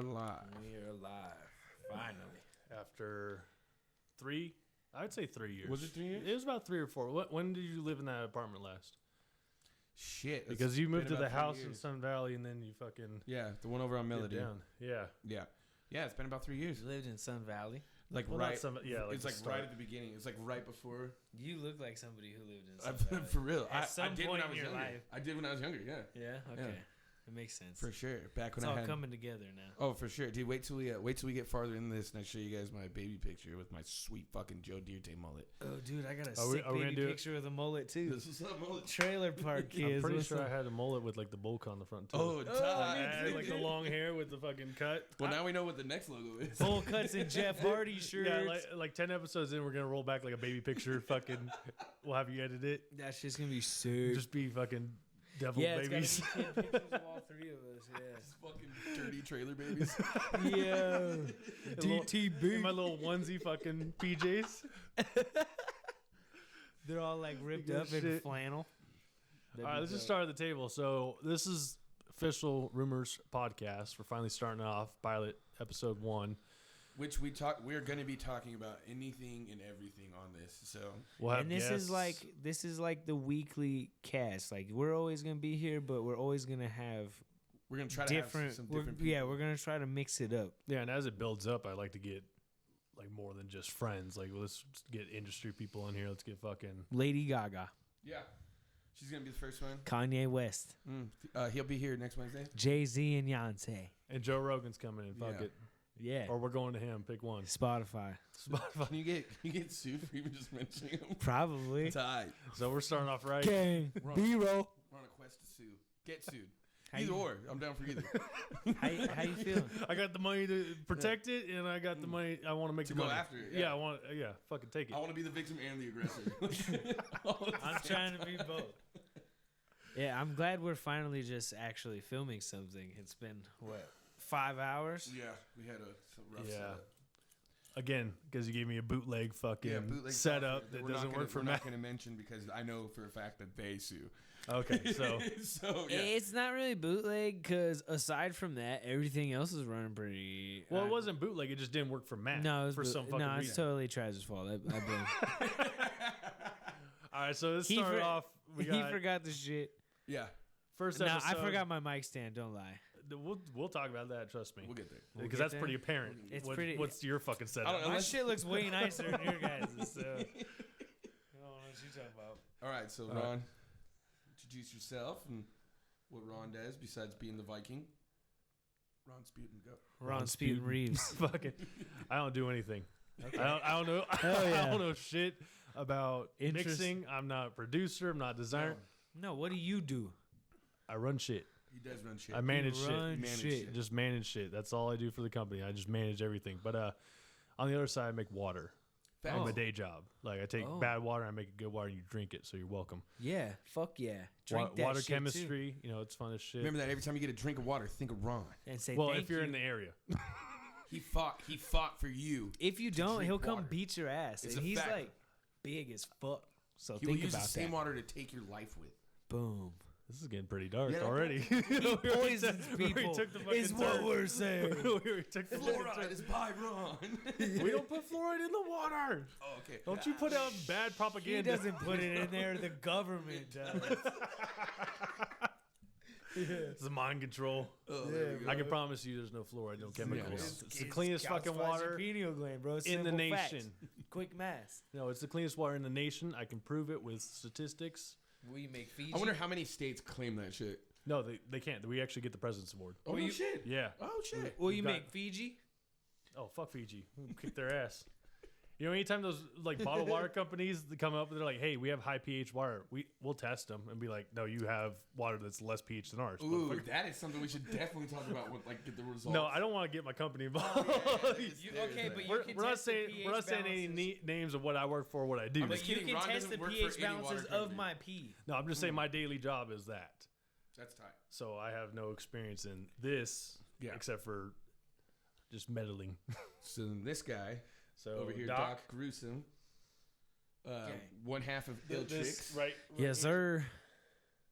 are live. We are live. Finally. After I'd say 3 years. Was it 3 years? It was about 3 or 4. When did you live in that apartment last? Shit. Because you moved to the house in years. Sun Valley and then you fucking... Yeah, the one over on Melody. Down. Yeah. Yeah. Yeah, it's been about 3 years. You lived in Sun Valley. Like Well, right. not Sun- yeah, like it's the like start. right at the beginning. It's like right before. You look like somebody who lived in Sun Valley. For real. At I some did point when I was in your younger. life. I did when I was younger. Yeah. Yeah? Okay. Yeah. It makes sense. For sure. Back when It's I all had. coming together now. Oh, for sure, dude. Wait till we get farther into this, and I show you guys my baby picture with my sweet fucking Joe Dierte mullet. Oh, dude, I got a Are we sick gonna baby do it? picture of the mullet, too. This is a mullet. Trailer park kids. I'm pretty what's sure up? I had a mullet with like the bulk on the front too. Oh, I had, dude. like the long hair with the fucking cut. Well, now we know what the next logo is. Full cuts and Jeff Hardy shirts. Yeah, like 10 episodes in, we're gonna roll back like a baby picture. Fucking, we'll have you edit it. That shit's going to be sick. Just be fucking devil yeah, babies. it's got to be 10 pictures of all three of us. Yeah. Fucking dirty trailer babies. Yeah. DTB. In my little onesie fucking PJs. They're all like ripped Good up in shit. flannel. All right, let's just start at the table. So this is official Rumors Podcast. We're finally starting off pilot episode 1. Which we're going to be talking about anything and everything on this. So We'll have And this guests. is like the weekly cast. Like we're always gonna be here, but we're always gonna have we're going to try to different. have some different yeah, people. we're gonna try to mix it up. Yeah, and as it builds up, I like to get like more than just friends. Like let's get industry people in here. Let's get fucking Lady Gaga, Yeah. She's going to be the first one. Kanye West, He'll be here next Wednesday. Jay-Z, and Beyonce. and Joe Rogan's coming in. Fuck Yeah. it, Yeah, or we're going to him. Pick one. Spotify, Spotify. Can you get sued for even just mentioning him? probably. Tied. So we're starting off right. Gang, We're on- B-roll. We're on a quest to sue. Get sued. How Either you- or. I'm down for either. How you feeling? I got the money to protect it, and I got the money. I want to make To the go money. after it, Yeah, yeah. I want. Yeah, fucking take it. I want to be the victim and the aggressor. I'm trying to be both. Yeah, I'm glad we're finally just actually filming something. It's been what 5 hours. Yeah, we had a rough Yeah. setup. Again, because you gave me a bootleg fucking Bootleg setup software that we're doesn't not work for We're me. not going to mention because I know for a fact that they sue. Okay, so So, yeah. It's not really bootleg because aside from that, everything else is running pretty. well, it wasn't bootleg. It just didn't work for Matt. No, it was for some fucking no, it's reason. totally Traj's fault. I blame. All right, so let's He start for- off. We he got forgot the shit. Yeah, first No, episode. I forgot my mic stand. Don't lie. We'll talk about that. Trust me, we'll get there. because get that's there. pretty apparent. It's pretty- What's your fucking setup? I don't know. My Unless- shit looks way nicer than your guys'. So. I don't know what you talking about. All right, so Ron, introduce yourself and what Ron does besides being the Viking. Ron Sputin, go. Ron Sputin Reeves. Fucking, I don't do anything. I don't know. yeah. I don't know shit about Interest- mixing. I'm not a producer. I'm not a designer. No, what do you do? I run shit. He does run shit. I manage You shit. run Manage shit. shit. Just manage shit. That's all I do for the company. I just manage everything. But on the other side, I make water. Facts. On my day job. Like I take Oh. bad water, I make it good water, and you drink it, so you're welcome. Yeah, fuck yeah. Drink that Water shit, too. chemistry, it's fun as shit. Remember that every time you get a drink of water, think of Ron. And say well, thank if you're you. in the area. He fought for you. If you don't, drink he'll come water. beat your ass. It's and a he's fact. like big as fuck. So He will think use about the same that. water to take your life with. Boom. This is getting pretty dark Yeah, already. He poisons people. took the fucking Is what turn. we're saying. we already took the fucking Fluoride turn. is by Ron. We don't put fluoride in the water. Oh, okay. Don't you put out bad He propaganda. doesn't put it in there. The government does. It's the mind control. Oh, there we go. I can promise you there's no fluoride, no chemicals. Yeah. It's the cleanest fucking water Pineal gland, bro. in the Simple nation. facts. Quick math. No, it's the cleanest water in the nation. I can prove it with statistics. Will you make Fiji? I wonder how many states claim that shit. No, they can't. We actually get the President's Award. Oh, no shit. Yeah. Oh, shit. Will you got- make Fiji? Oh, fuck Fiji. We'll kick their ass. Anytime those like bottled water companies that come up and they're like, "Hey, we have high pH water," we'll test them and be like, "No, you have water that's less pH than ours." Ooh, motherfucker." that is something we should definitely talk about with get the results. No, I don't want to get my company involved. Okay, but you We're can not test the saying pH we're not saying any balances. names of what I work for, or what I do. I'm But just you kidding. can Ron test the doesn't work pH for any water balances of company. my pee. No, I'm just saying my daily job is that. That's tight. So I have no experience in this, Yeah. except for just meddling. So then this guy So over here, Doc Gruesome, Okay. one half of Ill Tricks. right? Yes, sir.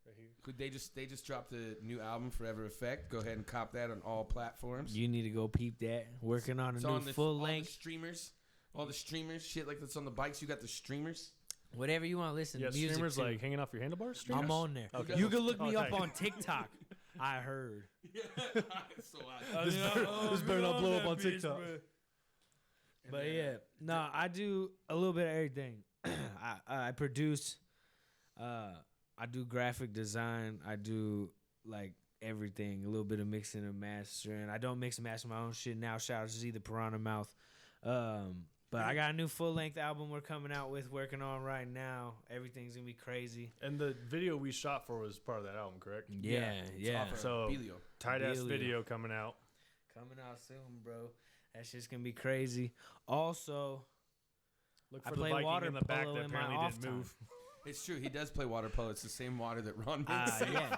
Right here. They just dropped the new album, Forever Effect. Go ahead and cop that on all platforms. You need to go peep that. Working on a new full length. All the streamers, shit like that's on the bikes. You got the streamers. Whatever you want to listen to music streamers to. like hanging off your handlebars? Streamers? I'm on there. Okay. You can look me tight. up on TikTok. I heard. So This better not blow up on TikTok. But yeah, no, I do a little bit of everything. I produce, I do graphic design. I do like everything, a little bit of mixing and mastering. I don't mix and master my own shit now. Shout out to Z the Piranha Mouth. But I got a new full length album we're coming out with, working on right now. Everything's gonna be crazy. And the video we shot for was part of that album, correct? Yeah. So Belio. tight ass Belio. video coming out. Coming out soon, bro. That shit's gonna be crazy. Also, Look I for the play Viking water in the back polo that in my apparently off didn't time. move. It's true. He does play water polo. It's the same water that Ron makes. Yeah,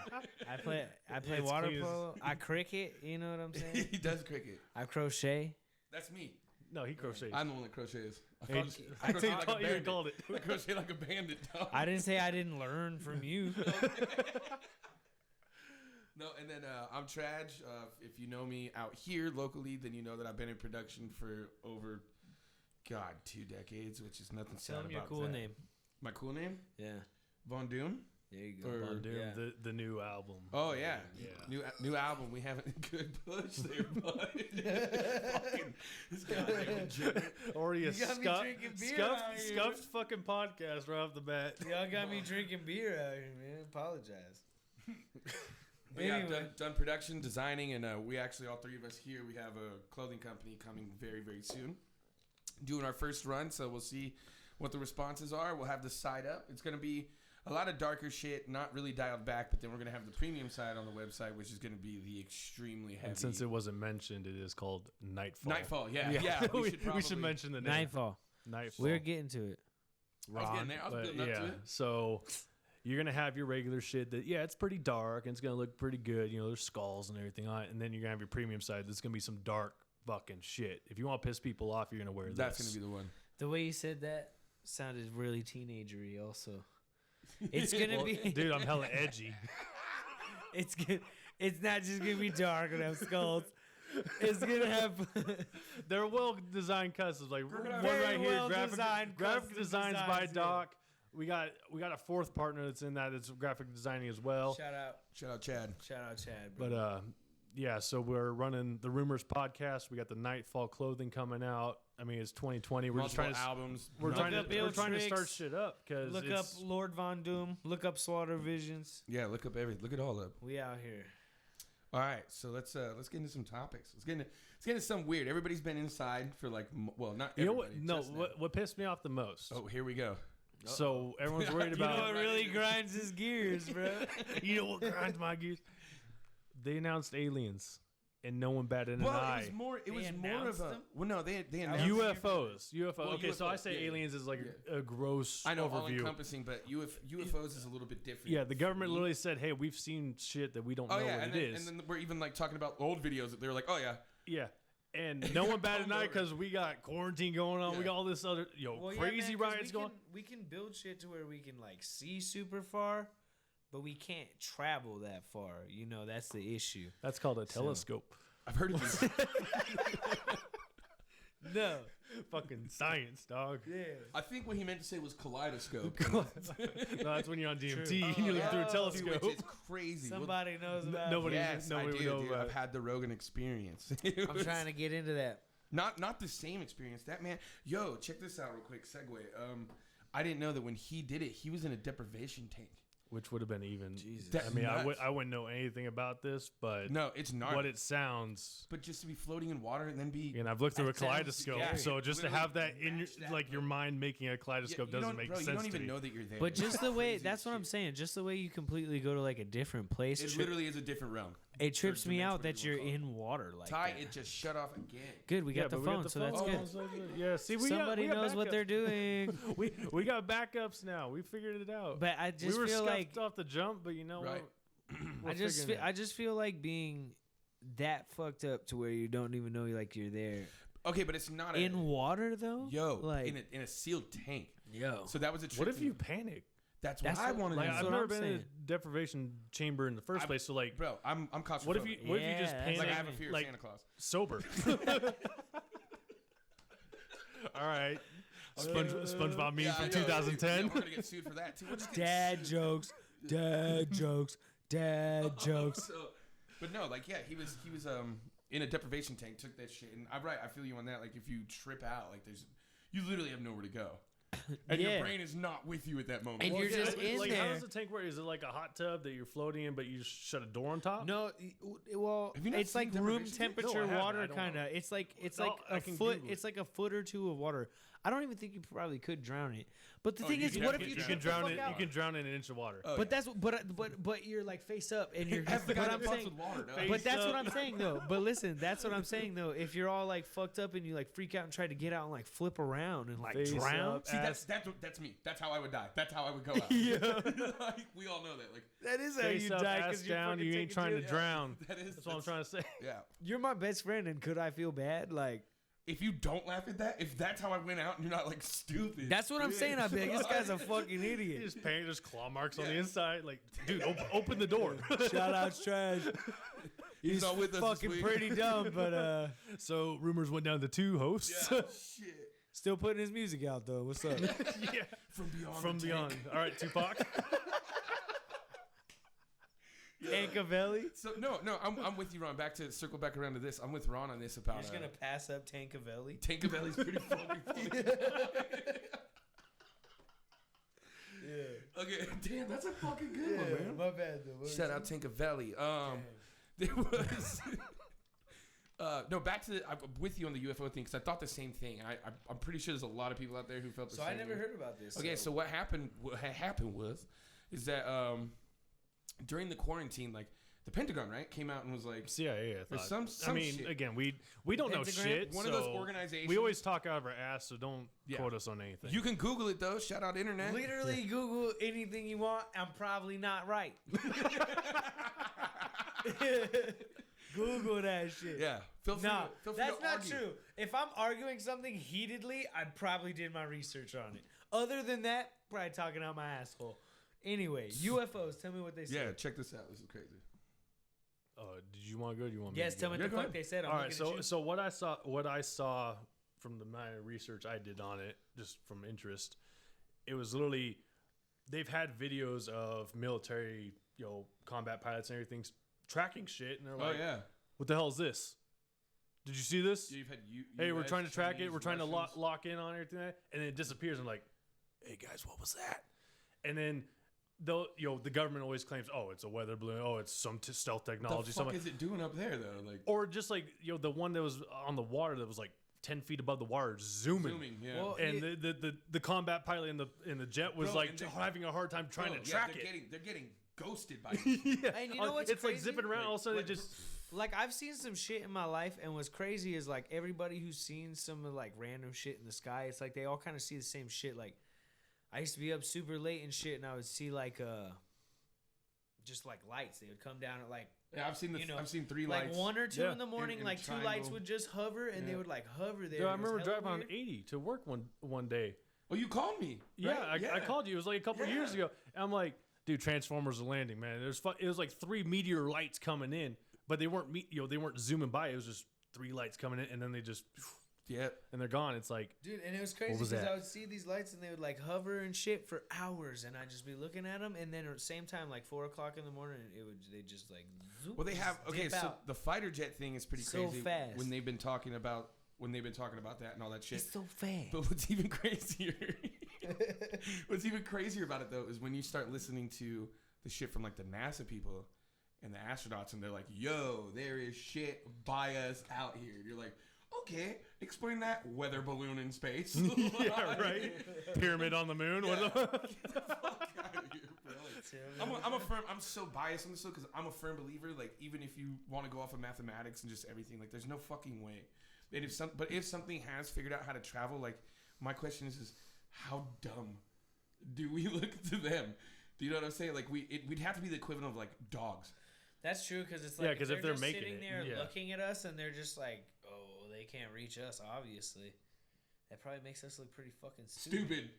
I play It's water clean as- polo. I cricket. You know what I'm saying? He does cricket. I crochet. That's me. No, he crochets. I'm the one that crochets. Hey, I crochet you like a even bandit. called it. I crochet like a bandit, dog. I didn't say I didn't learn from you. No, and then I'm Traj. If you know me out here locally, then you know that I've been in production for over, 2 decades, which is nothing sad Tell me your about cool that. name. My cool name? Yeah. Von Doom. There you go. Or- Von Doom, Yeah. the new album. Oh, yeah. Yeah. New album. We have a good push there, bud. Fucking, this goddamn jerk. Already a You got me drinking beer out here. scuffed fucking podcast right off the bat. Y'all got me drinking beer out here, man. Apologize. But yeah, Anyway. I've done production, designing, and we actually, all three of us here, we have a clothing company coming very, very soon. Doing our first run, so we'll see what the responses are. We'll have the side up. It's going to be a lot of darker shit, not really dialed back, but then we're going to have the premium side on the website, which is going to be the extremely heavy. And since it wasn't mentioned, it is called Nightfall. Nightfall, yeah. we should mention the name. Nightfall. Nightfall. We're getting to it. I was getting there. I was But building up yeah, to it. so you're gonna have your regular shit that it's pretty dark and it's gonna look pretty good. You know, there's skulls and everything on it, and then you're gonna have your premium side that's gonna be some dark fucking shit. If you want to piss people off, you're gonna wear That's this. going to be the one. The way you said that sounded really teenagery. Also, it's gonna Well, be. dude, I'm hella edgy. It's good. It's not just gonna be dark and have skulls. It's gonna have. They're well designed customs. Like one Very right here, well designed graphic custom designs by designs, yeah. Doc. We got a fourth partner that's in that. That's graphic designing as well. Shout out, Shout out Chad. Bro. But yeah, so we're running the RUMORZ Podcast. We got the Nightfall clothing coming out. I mean, it's 2020. We're Multiple just trying to albums. we're Look trying up to Ill we're trying to start Tricks. shit up because Look up Lord Von Doom. Look up Slaughter Visions. Yeah, look up everything. Look it all up. We out here. All right, so let's get into some topics. Let's get into something weird. Everybody's been inside for like, well, not You know everybody. what? No, just now. what pissed me off the most? Oh, here we go. So everyone's worried You know about. what really grinds his gears, bro? You know what grinds my gears? They announced aliens, and no one batted an Well, eye. it was They more of announced a. them? Well, no, they announced UFOs. Well, Okay, so I UFOs, say yeah, aliens is like yeah. a gross I know, all overview. encompassing, but UFOs is a little bit different. Yeah, the government For me. literally said, "Hey, we've seen shit that we don't Oh know yeah, what and it then, is." and then we're even like talking about old videos that they were like, oh yeah, Yeah. And no one batted an eye Calmed over. because we got quarantine going on. We Yeah. got all this other crazy riots going. We can build shit to where we can like see super far, but we can't travel that far. You know, that's the issue. That's called a telescope. I've heard of these. No. Fucking science, dog. Yeah. I think what he meant to say was kaleidoscope. No, that's when you're on DMT and you look through a Oh, telescope. Which is crazy. Somebody knows about it. Nobody- Yes, nobody I would do, know dude. about I've it. had the Rogan experience. I'm trying to get into that. Not the same experience. That man, yo, check this out real quick. Segue. I didn't know that when he did it, he was in a deprivation tank. Which would have been even. Jesus. That's I mean, nuts. I wouldn't know anything about this, but No, it's not. what it sounds. But just to be floating in water and then be. And I've looked through a That sounds kaleidoscope, scary. so just to Literally have that in your, match that, like bro. your mind making a Yeah, kaleidoscope you doesn't don't- make bro, sense You don't to even me. know that you're there. But just the way, Crazy that's what I'm shit. saying. Just the way you completely go to like a different place. It literally is a different realm. It trips me dimension, out whatever that you you're wanna call in water like Ty, that. it just shut off again. Good, we got the but phone, so that's phone. good. So good. Yeah, see, Somebody we got knows what backups. they're doing. we got backups now. We figured it out. But I we just were feel scuffed like off the jump, but you know Right. what? I just feel like being that fucked up to where you don't even know like you're there Okay, but it's not in water though. yo like in a sealed tank. yo. So that was a trick. What if to you me. panic? That's what I want to Like, do. I've what never I'm been in saying. a deprivation chamber in the first place. So like, Bro, I'm claustrophobic. what if you just Yeah, panic? like I have a fear like, of Santa Claus. sober. All right. SpongeBob meme from 2010. Yeah, we're gonna get sued for that too. We're just getting Dad sued. jokes. Dad jokes. Dad jokes. So, but no, like he was in a deprivation tank, took that shit, and I'm right. I feel you on that. Like if you trip out, like you literally have nowhere to go, and your Yeah. brain is not with you at that moment. And you're just in like, how there. does the tank work? Is it like a hot tub that you're floating in, but you just shut a door on top? No, well, Have you not it's seen like room deprivation tanks? temperature No, I haven't. water I don't kind of. know. It's like No, I a can foot. Google it. It's like a foot or two of water. I don't even think you probably could drown it. But the Oh, thing you is, can what if definitely you You drown can trip the drown fuck it. out? You can drown in an inch of water. Oh, But yeah. that's but you're like face up and you're. That's the guy but that I'm fucks saying, with water, dog. Face but that's what up. I'm saying though. But listen, that's what I'm saying though. If you're all like fucked up and you like freak out and try to get out and like flip around and like Face drown, up. See, that's me. That's how I would die. That's how I would go out. Yeah. Like, we all know that. Like that is how Face you up, die ass because you're down. fucking You ain't taking trying to shit. drown. that's That's what I'm trying to say. Yeah. You're my best friend, and could I feel bad? Like. If you don't laugh at that, if that's how I went out, and you're not like stupid. That's what I'm saying. I'd be like, this guy's a fucking You idiot. just paint. There's claw marks on the inside. Like, dude, open the door. Shout out Traj. He's not with us this fucking week. pretty dumb, but So rumors went down to 2 hosts. Yeah, shit. still putting his music out though. What's up? Yeah. From beyond. From the beyond. tank. All right, Tupac. Tankavelli. So no, I'm with you, Ron. Circle back around to this. I'm with Ron on this about. You're just gonna pass up Tankavelli. Tankavelli's pretty fucking funny. Yeah. Okay, damn, that's a fucking good one, man. My bad though. Shout out Tankavelli. There was. No, back to I'm with you on the UFO thing because I thought the same thing. I'm pretty sure there's a lot of people out there who felt the So same. I never heard about this. Okay, so what happened is that during the quarantine, like the Pentagon, right, came out and was like, CIA, I There's thought. some I mean, shit. again, we don't know Pentagram? shit. one of those so organizations. We always talk out of our ass, so don't Yeah. quote us on anything. You can Google it though. Shout out internet. Literally Google anything you want. I'm probably not right. Google that shit. Yeah. Feel free No, feel free that's to not argue. true. If I'm arguing something heatedly, I probably did my research on it. Other than that, probably talking out my asshole. Anyway, UFOs. Tell me what they say. Yeah, check this out. This is crazy. Did you want to go? Do you want me Yes, to tell go? me Yeah, what the go fuck ahead. they said. I'm All right, looking at you. so what I saw from the my research I did on it, just from interest, it was literally they've had videos of military, combat pilots and everything tracking shit, and they're Oh like, yeah. "What the hell is this? Did you see this? You've had Hey, we're US, trying to track it. Chinese, We're trying to Russians. lock in on everything, and then it disappears. I'm like, hey guys, what was that? And then the government always claims, oh, it's a weather balloon. Oh, it's some stealth What technology. the fuck Something. is it doing up there though? Like Or just like the one that was on the water that was like 10 feet above the water, zooming. yeah. Well, And the combat pilot in the jet was Bro, like and they- having a hard time trying Bro, to track they're it. They're getting ghosted by it. Yeah. And you know what's it's like crazy? zipping around. All of a sudden, Like, it just Like I've seen some shit in my life, and what's crazy is like everybody who's seen some of like random shit in the sky, it's like they all kind of see the same shit. Like I used to be up super late and shit, and I would see like just like lights. They would come down at like Yeah, I've seen You know, I've seen 3 like lights. 1 or 2 Yeah. in the morning. in Like 2 lights triangle. would just hover, and they Yeah. would like hover there. Dude, I and it was remember hella driving on weird. 80 to work one day. Oh, you called me. Yeah, right? I called you. It was like a couple Yeah. years ago. And I'm like, dude, Transformers are landing, man. It was like 3 meteor lights coming in, but they weren't they weren't zooming by. It was just 3 lights coming in, and then they just Yeah. and they're gone. It's like, Dude, and it was crazy was because that? I would see these lights and they would like hover and shit for hours, and I'd just be looking at them, and then at the same time, like 4 o'clock in the morning, they just like zoop, Well, they have just okay. dip So out. the fighter jet thing is pretty So crazy. fast. When they've been talking about that and all that shit. It's so fast. But what's even crazier, what's even crazier about it though, is when you start listening to the shit from like the NASA people and the astronauts, and they're like, "Yo, there is shit by us out here." And you're like, "Okay, explain that weather balloon in space." yeah, right. Pyramid on the moon. Yeah. What the- Get the fuck out of here, bro. Like, I'm so biased on this because I'm a firm believer. Like, even if you want to go off of mathematics and just everything, like, there's no fucking way. And if something has figured out how to travel, like, my question is how dumb do we look to them? Do you know what I'm saying? Like, we'd have to be the equivalent of like dogs. That's true because it's Yeah, like 'cause if they're just making sitting it, there yeah. looking at us and they're just like, oh, they can't reach us. Obviously, that probably makes us look pretty fucking stupid. Stupid.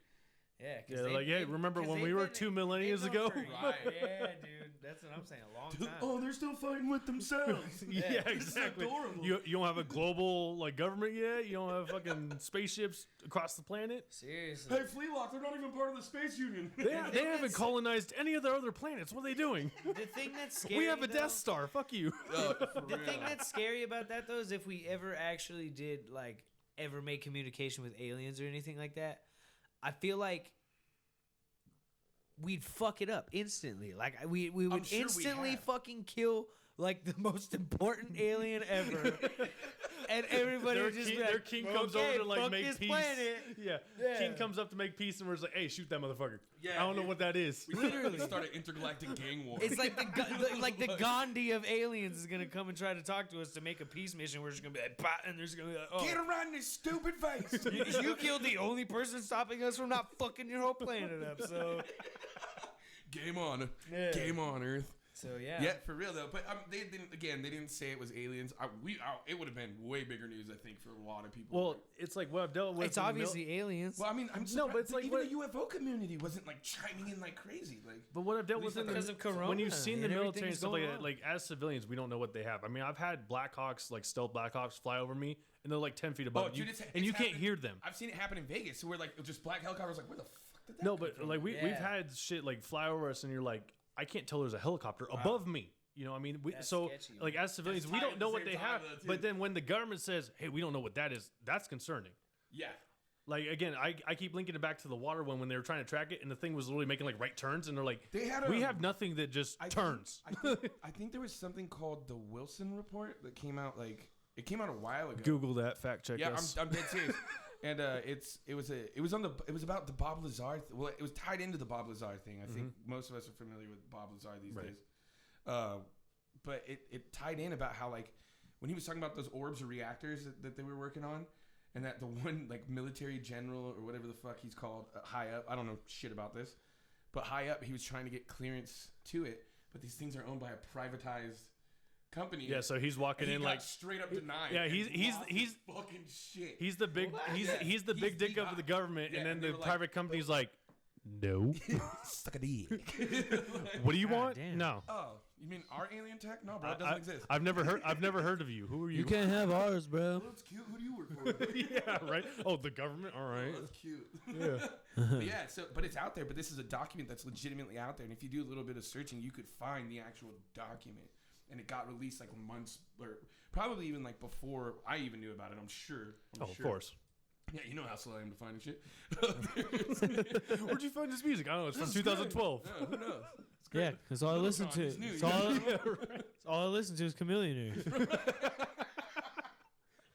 Yeah, like, hey, remember when we were 2 millennia ago? Right. Yeah, dude. That's what I'm saying. A long time. Oh, they're still fighting with themselves. Yeah, exactly. You don't have a global like government yet. You don't have fucking spaceships across the planet. Seriously. Hey, Flealock, they're not even part of the space union. They haven't colonized any of their other planets. What are they doing? The thing that's scary. We have a though, Death Star. Fuck you. The thing that's scary about that though is if we ever actually did like ever make communication with aliens or anything like that, I feel like we'd fuck it up instantly. Like we would sure we instantly have. fucking kill like the most important alien ever, and everybody would just be like, their king comes over to like fuck make this peace. planet. Yeah. Yeah. King comes up to make peace, and we're just like, "Hey, shoot that motherfucker." Yeah, I don't know dude. what that is. We literally started intergalactic gang war. It's like the Gandhi of aliens is gonna come and try to talk to us to make a peace mission. We're just gonna be like, bah, and there's gonna be like, oh, Get around this stupid face. you killed the only person stopping us from not fucking your whole planet up. So Game on. Yeah. Game on, Earth. So yeah. Yeah, for real though. But they didn't say it was aliens. It would have been way bigger news, I think, for a lot of people. Well, it's like what I've dealt with. It's in the obviously aliens. well, I mean, I'm No, surprised, but it's like even what- the UFO community wasn't like chiming in like crazy. Like, But what I've dealt At with least in because of Corona when you've seen the and military and everything's stuff like going that, on. like as civilians, we don't know what they have. I mean, I've had Blackhawks, like stealth Blackhawks, fly over me, and they're like 10 feet above you, dude, it's and you can't happened- hear them. I've seen it happen in Vegas, so we're like just black helicopters. Like, where the fuck did that No, come but from? like we've Yeah. had shit like fly over us, and you're like, I can't tell there's a helicopter above me. You know, what I mean, That's so sketchy, like as civilians, we tied don't at know the what same they time, have. though, too. But then when the government says, "Hey, we don't know what that is," that's concerning. yeah. Like again, I keep linking it back to the water when they were trying to track it, and the thing was literally making like right turns, and they're like, They had "We a- have nothing that just turns." I think there was something called the Wilson Report that came out it came out a while ago. Google that, fact check Yeah, us. I'm dead serious. And it was about the Bob Lazar. Well, it was tied into the Bob Lazar thing. I think most of us are familiar with Bob Lazar these Right. days. But it tied in about how like when he was talking about those orbs or reactors that they were working on, and that the one like military general or whatever the fuck he's called high up. I don't know shit about this, but high up he was trying to get clearance to it. But these things are owned by a privatized company. Yeah, so he's walking And he in got like straight up denied. Yeah, and he's lost his fucking shit. he's the big he's the big dick the of the guy. government, Yeah, and then and they the were like, private company's like, no. Suck a dick. What do you God want? damn. No. Oh, you mean our alien tech? No, bro, it doesn't exist. I've never heard of you. Who are you? You can't have ours, bro. Oh, that's cute. Who do you work for? Yeah, right. Oh, the government. All right. Oh, that's cute. Yeah. But yeah, but it's out there. But this is a document that's legitimately out there. And if you do a little bit of searching, you could find the actual document. And it got released like months, or probably even like before I even knew about it. I'm sure. Of course. Yeah, you know how slow I am to finding shit. Where'd you find this music? I don't know. It's from This is 2012. great. Yeah, who knows? It's great. Yeah, that's all I listen to. It's new. That's all I listen to is Chameleonaire.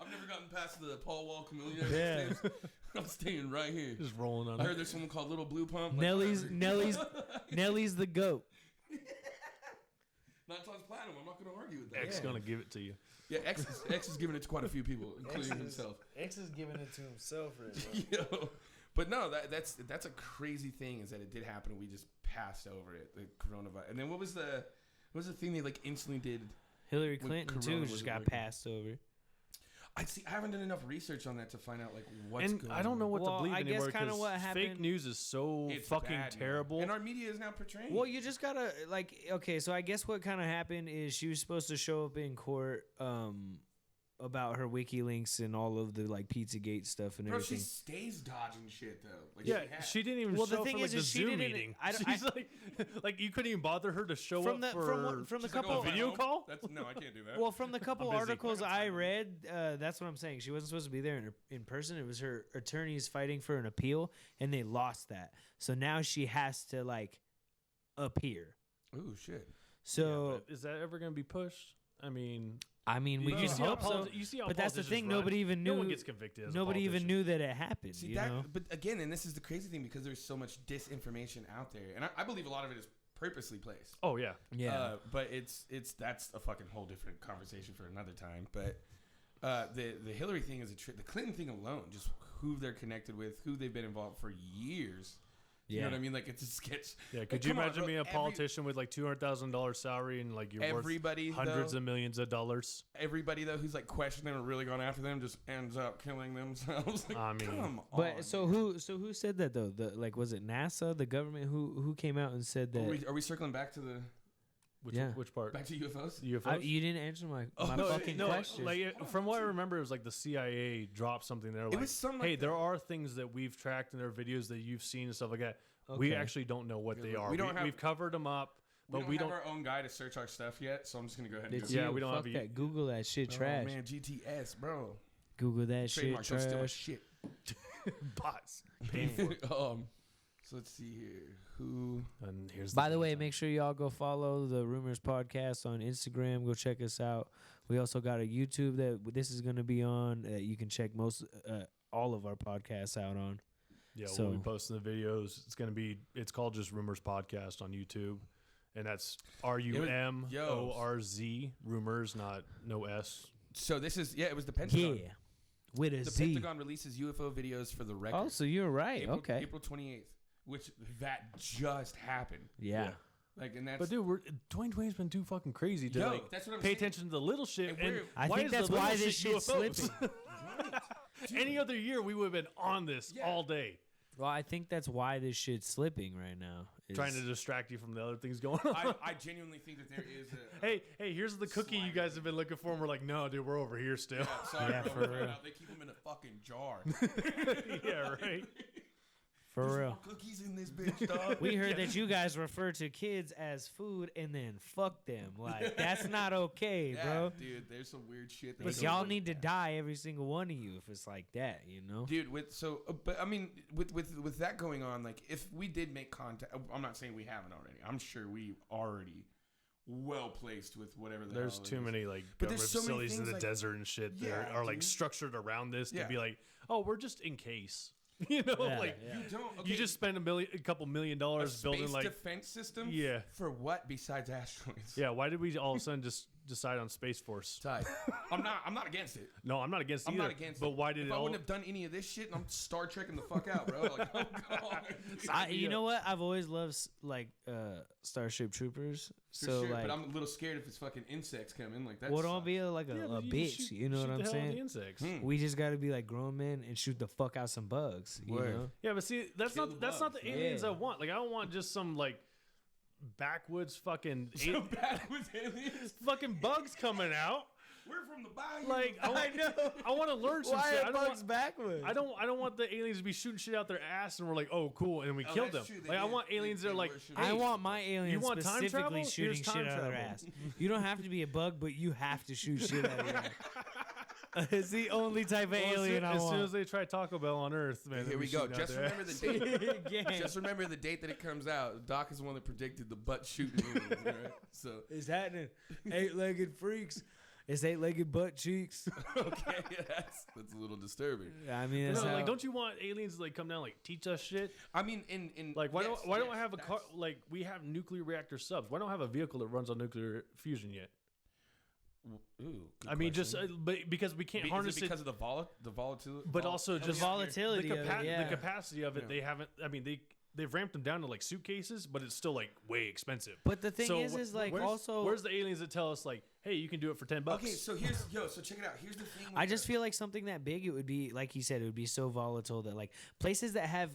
I've never gotten past the Paul Wall Chameleon. Yeah. I'm staying right here. Just rolling on I it. heard there's someone called Little Blue Pump. Like, Nelly's the goat. Not Tom's Platinum. I'm not going to argue with that. X gonna give it to you. Yeah, X is giving it to quite a few people, including himself. X is giving it to himself right now. Yo. But no, that's a crazy thing is that it did happen and we just passed over it, the coronavirus. And then what was the thing they like instantly did? Hillary With Clinton Corona too was just it got like- passed over. I haven't done enough research on that to find out like what's And going I don't know on. what Well, to believe I guess anymore kinda because what fake happened- news is so It's fucking bad now. terrible. And our media is now portraying. Well, you just gotta like okay. So I guess what kind of happened is she was supposed to show up in court about her WikiLeaks and all of the like Pizzagate stuff and Bro, she everything. stays dodging shit though. Like, Yeah, had- she didn't even Well, the show up thing for like is, the is she Zoom didn't- meeting. I don't- She's like you couldn't even bother her to show From up the- for from the She's like, couple- "Oh, am I video home?" call? No, I can't do that. Well, from the couple busy. articles I read, that's what I'm saying. She wasn't supposed to be there in person. It was her attorneys fighting for an appeal, and they lost that. So now she has to like appear. Ooh, shit. So But is that ever going to be pushed? I mean, we you can see how hope so. you see how But that's the politicians thing. run. Nobody even No knew. one gets convicted. As a Nobody even politician. knew that it happened. See you that, know? but again, and this is the crazy thing because there's so much disinformation out there, and I believe a lot of it is purposely placed. Oh yeah. Yeah. But that's a fucking whole different conversation for another time. But the Hillary thing is the Clinton thing alone, just who they're connected with, who they've been involved for years, You know what I mean? Like, it's a sketch. Yeah, Like, could you come on, imagine bro. being a politician with like $200,000 salary and like you're Everybody, worth hundreds though- of millions of dollars? Everybody, though, who's like questioning or really going after them just ends up killing themselves. Like, I mean- come on. But so who said that though? Was it NASA, the government who came out and said that? Are we circling back to the Which part? back to UFOs? UFOs? You didn't answer my no, fucking question. From what I remember, it was like the CIA dropped something there. Like, was something hey, like there are things that we've tracked in their videos that you've seen and stuff like that. We Okay. actually don't know what Yeah, they we- are. we don't have- We've covered them up, but we don't have our own guy to search our stuff yet, so I'm just gonna go ahead and It's go. Yeah, you. we don't Fuck have that. Google that shit trash. Oh man, GTS, bro. Google that shit Trademark, don't steal our trash. shit. bots. Pay for it. So let's see here. Who? And here's By the way, make sure y'all go follow the Rumors Podcast on Instagram. Go check us out. We also got a YouTube that this is going to be on. You can check all of our podcasts out on. Yeah, So- we'll be posting the videos. It's called just RUMORZ Podcast on YouTube. And that's RUMORZ, Rumors, not no S. So this is it was the Pentagon. Yeah, with a The Z. Pentagon releases UFO videos for the record. Oh, so you're right. April, Okay. April 28th, which that just happened. Yeah. Like, and that's But dude, Dwayne Dwayne's been too fucking crazy to Yo, like that's what I'm pay saying. attention to the little shit. And And we're- I why think is that's the little why this shit shit's UFOs? slipping. Any other year, we would have been on this Yeah. all day, Well, I think that's why this shit's slipping right now. trying to distract you from the other things going on. I genuinely think that there is a Hey, here's the cookie you guys have been looking for. And we're like, no, dude, we're over here still. Yeah, sorry, Yeah, bro, for we found real. out they keep them in a fucking jar. Yeah, right. For There's real. more cookies in this bitch, dog. We heard that you guys refer to kids as food and then fuck them. Like, that's not okay, Yeah, bro. dude, there's some weird shit. But that y'all goes- need to die, every single one of you, if it's like that, you know? Dude, but I mean, with that going on, like, if we did make contact, I'm not saying we haven't already. I'm sure we already well placed with whatever. There's hell it too is. many like But government there's so many facilities in things, the like- desert and shit that Yeah, are like dude. structured around this Yeah. to be like, oh, we're just in case. You know, Yeah, like yeah. You don't. you okay, just spend a couple $1 million a building space like defense system. Yeah. For what besides asteroids? yeah. Why did we all of a sudden just decide on Space Force? Tight. I'm not against it. No, I'm not against I'm either. not against but it. why did if it I all? wouldn't have done any of this shit, I'm Star Trekking the fuck out, bro. Like, oh god. You know what? I've always loved, like, Starship Troopers. For So, sure, like, but I'm a little scared if it's fucking insects coming. Like that. well, don't sucks. be like Yeah, a but you bitch. just You know what shoot I'm the hell out of saying? The insects. We just got to be like grown men and shoot the fuck out some bugs. You Word. know? Yeah, but see, that's Kill not the the bugs, aliens yeah. I want. Like, I don't want just some like backwoods fucking So bad with aliens. fucking bugs coming out. We're from the bayou. Like, I know. want to learn some Why shit. are I don't bugs want, backwards? I don't want the aliens to be shooting shit out their ass and we're like, oh, cool, and we kill them. that's true, they Like, I did. want They- aliens they that are like, were shooting. I hey, want my aliens want time specifically travel? shooting Here's shit time out of their travel. ass. You don't have to be a bug, but you have to shoot shit out of your ass. It's the only type of well, alien I as soon want. as they try Taco Bell on Earth, man. Here they'll we be go. shooting out Just their remember ass. the date. Gang. Just remember the date that it comes out. Doc is the one that predicted the butt shooting aliens, right? So It's happening. 8-legged freaks. It's 8-legged butt cheeks. okay, yeah, that's a little disturbing. I mean, No, that's how, like, don't you want aliens to like come down, like teach us shit? I mean, in Like, why yes, don't I yes, have a car? that's- Like, we have nuclear reactor subs. Why don't I have a vehicle that runs on nuclear fusion yet? Ooh, good I mean, just question. but because we can't Is harness it because of the volatility, but also just volatility of it, yeah. the capacity of it. Yeah. They haven't. I mean, they've ramped them down to like suitcases, but it's still like way expensive. But the thing So is like where's, also, where's the aliens that tell us like, hey, you can do it for $10? Okay, so so check it out. Here's the thing. With I just the- feel like something that big, it would be like you said, it would be so volatile that like places that have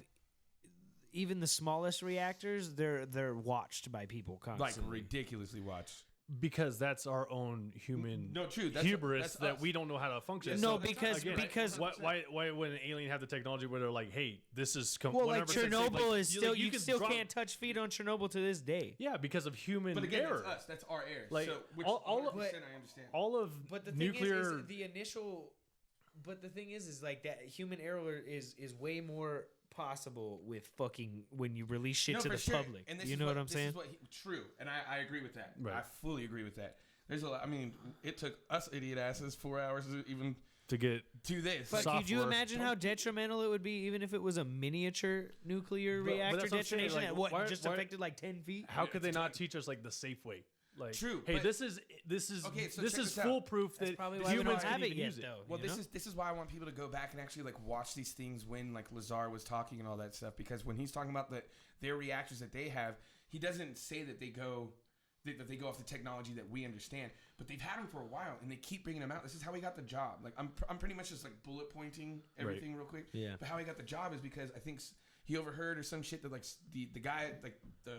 even the smallest reactors, they're watched by people like constantly. ridiculously watched. because that's our own human No, true. That's hubris that's that us. we don't know how to function. No, So, because- again, because- why would an alien have the technology where they're like, hey, this is Well, like 100% safe, Chernobyl like, is still you could still drop- can't touch feet on Chernobyl to this day. Yeah, because of human But again, error. that's us. That's our air. Like, so, which all of- 100% I understand. All of But the thing nuclear. is the initial. But the thing is like that human error is way more possible with fucking when you release shit to for the sure. public. And this You is know what I'm this saying? Is true, and I agree with that. Right. I fully agree with that. There's a lot. I mean, it took us idiot asses 4 hours to even to get do this. But could you software. imagine how detrimental it would be even if it was a miniature nuclear But reactor that's what I'm saying, detonation like, at what why- just why- affected like 10 feet? how Yeah, could they it's not time. teach us like the safe way? Like, True, hey, but- this is Okay, so this check is this out. foolproof That's that probably why we humans don't have can it even yet, use it. though. Well, you know? this is why I want people to go back and actually like watch these things when like Lazar was talking and all that stuff, because when he's talking about their reactors that they have, he doesn't say that they go off the technology that we understand, but they've had them for a while and they keep bringing them out. This is how he got the job. Like I'm pretty much just like bullet pointing everything real quick. Yeah. But how he got the job is because I think he overheard or some shit that like the guy, like the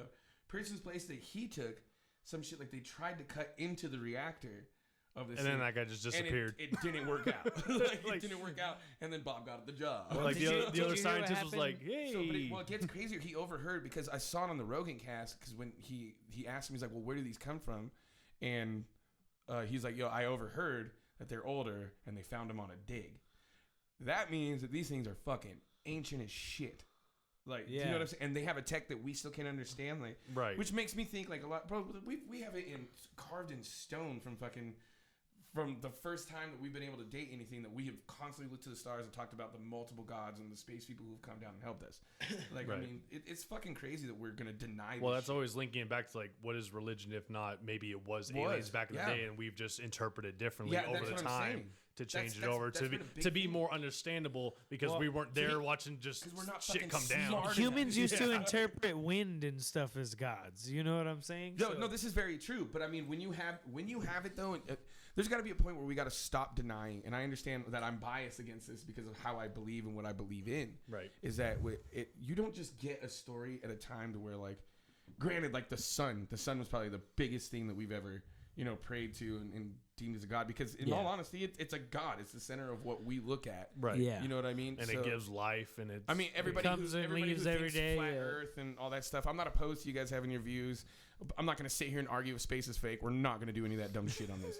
person's place that he took, some shit like they tried to cut into the reactor of this, And then thing, that guy just and disappeared. it didn't work out. It didn't work out, and then Bob got the job. Like Did you- the did other you hear what scientist was happened? like, "Hey, So, it gets crazier. He overheard because I saw it on the Rogan cast. Because when he asked him, he's like, "Well, where do these come from?" And he's like, "Yo, I overheard that they're older and they found them on a dig." That means that these things are fucking ancient as shit. Like, do you know what I'm saying? And they have a tech that we still can't understand. Like, right." which makes me think like a lot, bro. We have it carved in stone from the first time that we've been able to date anything, that we have constantly looked to the stars and talked about the multiple gods and the space people who've come down and helped us. Like, Right. I mean, it's fucking crazy that we're gonna deny. Well, this that's shit. always linking it back to like, what is religion if not maybe it was aliens back in yeah. the day, and we've just interpreted differently Yeah, over that's the what I'm time saying. to change That's- it over that's to been a big to be thing. more understandable because Well, we weren't to there be- watching just 'cause we're not shit fucking come down. smart Humans used to Yeah. interpret wind and stuff as gods. You know what I'm saying? No, So- no, this is very true. But I mean, when you have it though, there's got to be a point where we got to stop denying. And I understand that I'm biased against this because of how I believe and what I believe in. Right. Is that you don't just get a story at a time to where, like, granted, like the sun was probably the biggest thing that we've ever prayed to and deemed as a god, because in all honesty, it's a god. It's the center of what we look at. Right. Yeah. You know what I mean? And So- it gives life, and it's. I mean, everybody comes and everybody leaves who every thinks day, flat yeah. Earth and all that stuff. I'm not opposed to you guys having your views. I'm not going to sit here and argue if space is fake. We're not going to do any of that dumb shit on this.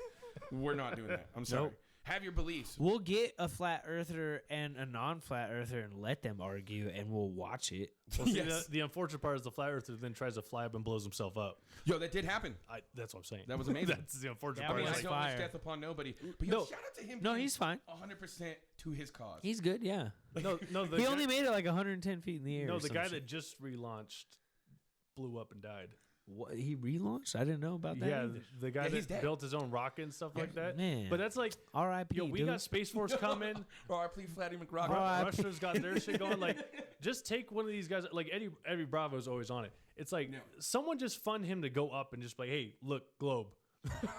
We're not doing that. I'm sorry. Nope. Have your beliefs. We'll get a flat earther and a non-flat earther and let them argue, and we'll watch it. Well, see, Yes. the unfortunate part is the flat earther then tries to fly up and blows himself up. Yo, that did happen. That's what I'm saying. That was amazing. That's the unfortunate Yeah, part. we I It's like don't like, wish fire. death upon nobody. But yo, No. shout out to him. No, being he's fine. 100% to his cause. He's good, yeah. no, the He guy, only made it like 110 feet in the air. no, or the some guy shit. that just relaunched blew up and died. What, he relaunched? I didn't know about that. Yeah, either. the guy he's that dead. built his own rocket and stuff like that. Man. But that's like, R.I.P. yo, we dude. got Space Force coming. Bro, I plead Flatty McRock. Bro, I- Russia's got their shit going. Like, just take one of these guys. Like Eddie Bravo's always on it. It's like No. someone just fund him to go up and just be like, hey, look, globe.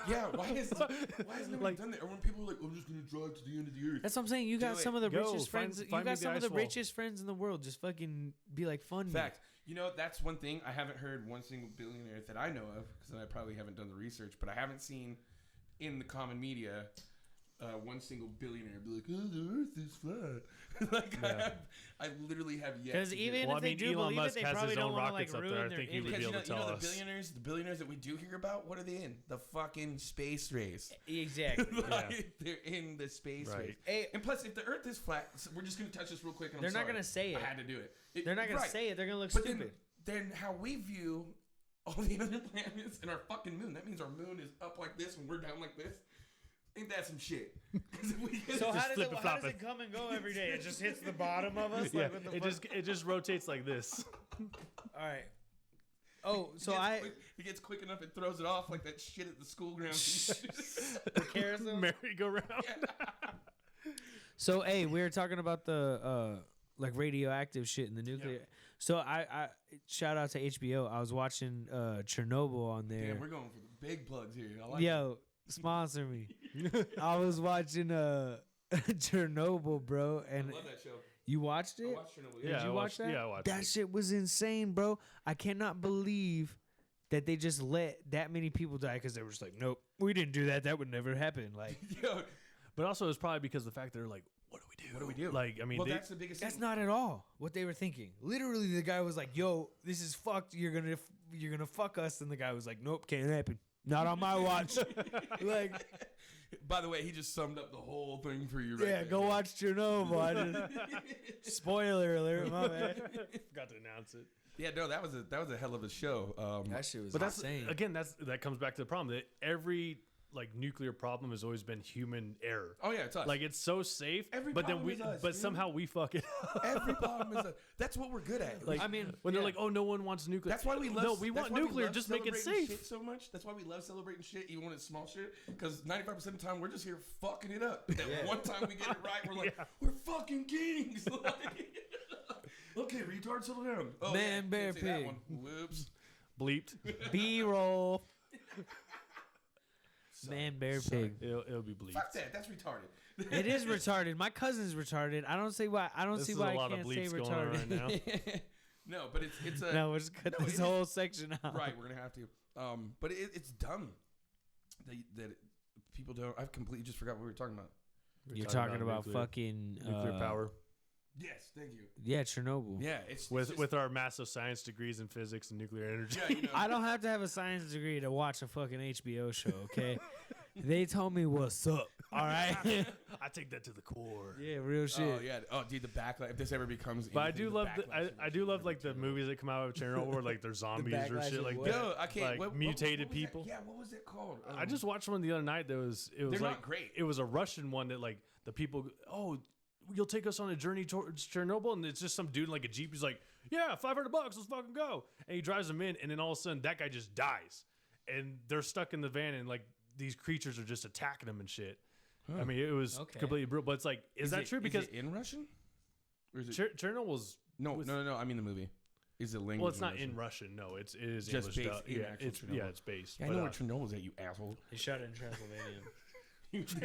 Yeah, why has nobody Like- done that? Or when people are like, I'm just going to drive to the end of the earth. That's what I'm saying. You got Do it. some of the Go, richest find- friends. You find me got the some of the ice wall. richest friends in the world. Just fucking be like, fund me. Fact. You know, that's one thing. I haven't heard one single billionaire that I know of, because I probably haven't done the research, but I haven't seen in the common media one single billionaire be like, oh, the earth is flat. Like, Yeah. I literally have yet. Because to do even it. Well, if I they mean, do Elon believe Musk it, they has probably his own don't want to like rockets up there. ruin I their think he would image. be able to you know tell the us. billionaires that we do hear about, what are they in? The fucking space race. Exactly. Like, they're in the space Right. race. Hey, And plus, if the earth is flat, so we're just going to touch this real quick. And I'm They're not sorry. gonna say it. I had to do it. they're not gonna right. say it. They're gonna look But stupid. then how we view all the other planets and our fucking moon, that means our moon is up like this and we're down like this. Ain't that some shit? 'Cause if we So how does, flip it, and how flop does it. it come and go every day? It just hits the bottom of us. Yeah, Like, what the fuck? it just rotates like this. All right. Oh, so it gets quick enough, it throws it off like that shit at the school ground. the carousel. Merry-go-round. So hey, we were talking about the like radioactive shit in the nuclear. Yeah. So I shout out to HBO. I was watching Chernobyl on there. Damn, we're going for the big plugs here. I like Yo, sponsor me. I was watching Chernobyl, bro, it. and I love that show. you watched I it? watched Chernobyl. Did I you watch that? Yeah, I watched That it. shit was insane, bro. I cannot believe that they just let that many people die because they were just like, nope, we didn't do that. That would never happen. Like, Yo, But also, it's probably because of the fact they're like, what do we do? What do we do? Like, I mean, well, they, that's the biggest that's thing. not at all what they were thinking. Literally, the guy was like, yo, this is fucked. You're gonna fuck us. And the guy was like, nope, can't happen. Not on my watch. Like, By the way, he just summed up the whole thing for you right yeah, there. go watch Chernobyl. I just, spoiler alert, my bad. forgot to announce it. Yeah, no, that was a hell of a show. That shit was But that's insane. again, that comes back to the problem that every like nuclear problem has always been human error. Oh yeah, it's us. Like it's so safe, Every but then problem is us, but dude. somehow we fuck it up. Every problem is that's what we're good at. Like, I mean, when they're yeah. like, "Oh, no one wants nuclear." That's why we love. No, we that's want why nuclear. love Just make it celebrating safe. Shit so much. That's why we love celebrating shit, even when it's small shit. Because 95% of the time we're just here fucking it up. And one time we get it right, we're like, we're fucking kings. Okay, retard, settle down. Oh, Man, bear, can't say that pig. one. Whoops. Bleeped. B-roll. Man, bear, pig. It'll be bleeped. Fuck that. That's retarded. It is retarded. My cousin's retarded. I don't see why. I don't This see is why a I lot of can't say bleeps going on retarded. right now. No, but it's a No, we'll just cut No, this it is- whole section out. right. We're gonna have to. But it's dumb that people don't. I've completely just forgot what we were talking about. You're talking about nuclear- fucking nuclear power. Yes, thank you. Yeah, Chernobyl. Yeah, it's With just, with our massive science degrees in physics and nuclear energy. yeah, you know, I don't have to have a science degree to watch a fucking HBO show. Okay, they told me what's up. All right. I take that to the core. Yeah, real shit. Oh yeah. Oh, dude, the backlash. If this ever becomes, But I anything, do the love backlash I do love like the movies that come out of Chernobyl where like they're zombies or backlash shit of like what? that. Yo, I can't. Like mutated was that? people. Yeah, what was it called? I just watched one the other night that was They're like not great. It was a Russian one that like the people you'll take us on a journey towards Chernobyl, and it's just some dude in like a Jeep. He's like, yeah, $500, let's fucking go. And he drives them in, and then all of a sudden that guy just dies, and they're stuck in the van, and like these creatures are just attacking them and shit. I mean, it was Okay. completely brutal. But it's like, is that true? Because is it in Russian? Or is it? Chernobyl's No. I mean the movie. Is it language? well, it's not Russian? in Russian. No, it is Just English. based in actual Chernobyl. it's based. Yeah, I but, know where Chernobyl's at, you asshole. They shot it in Transylvania. it's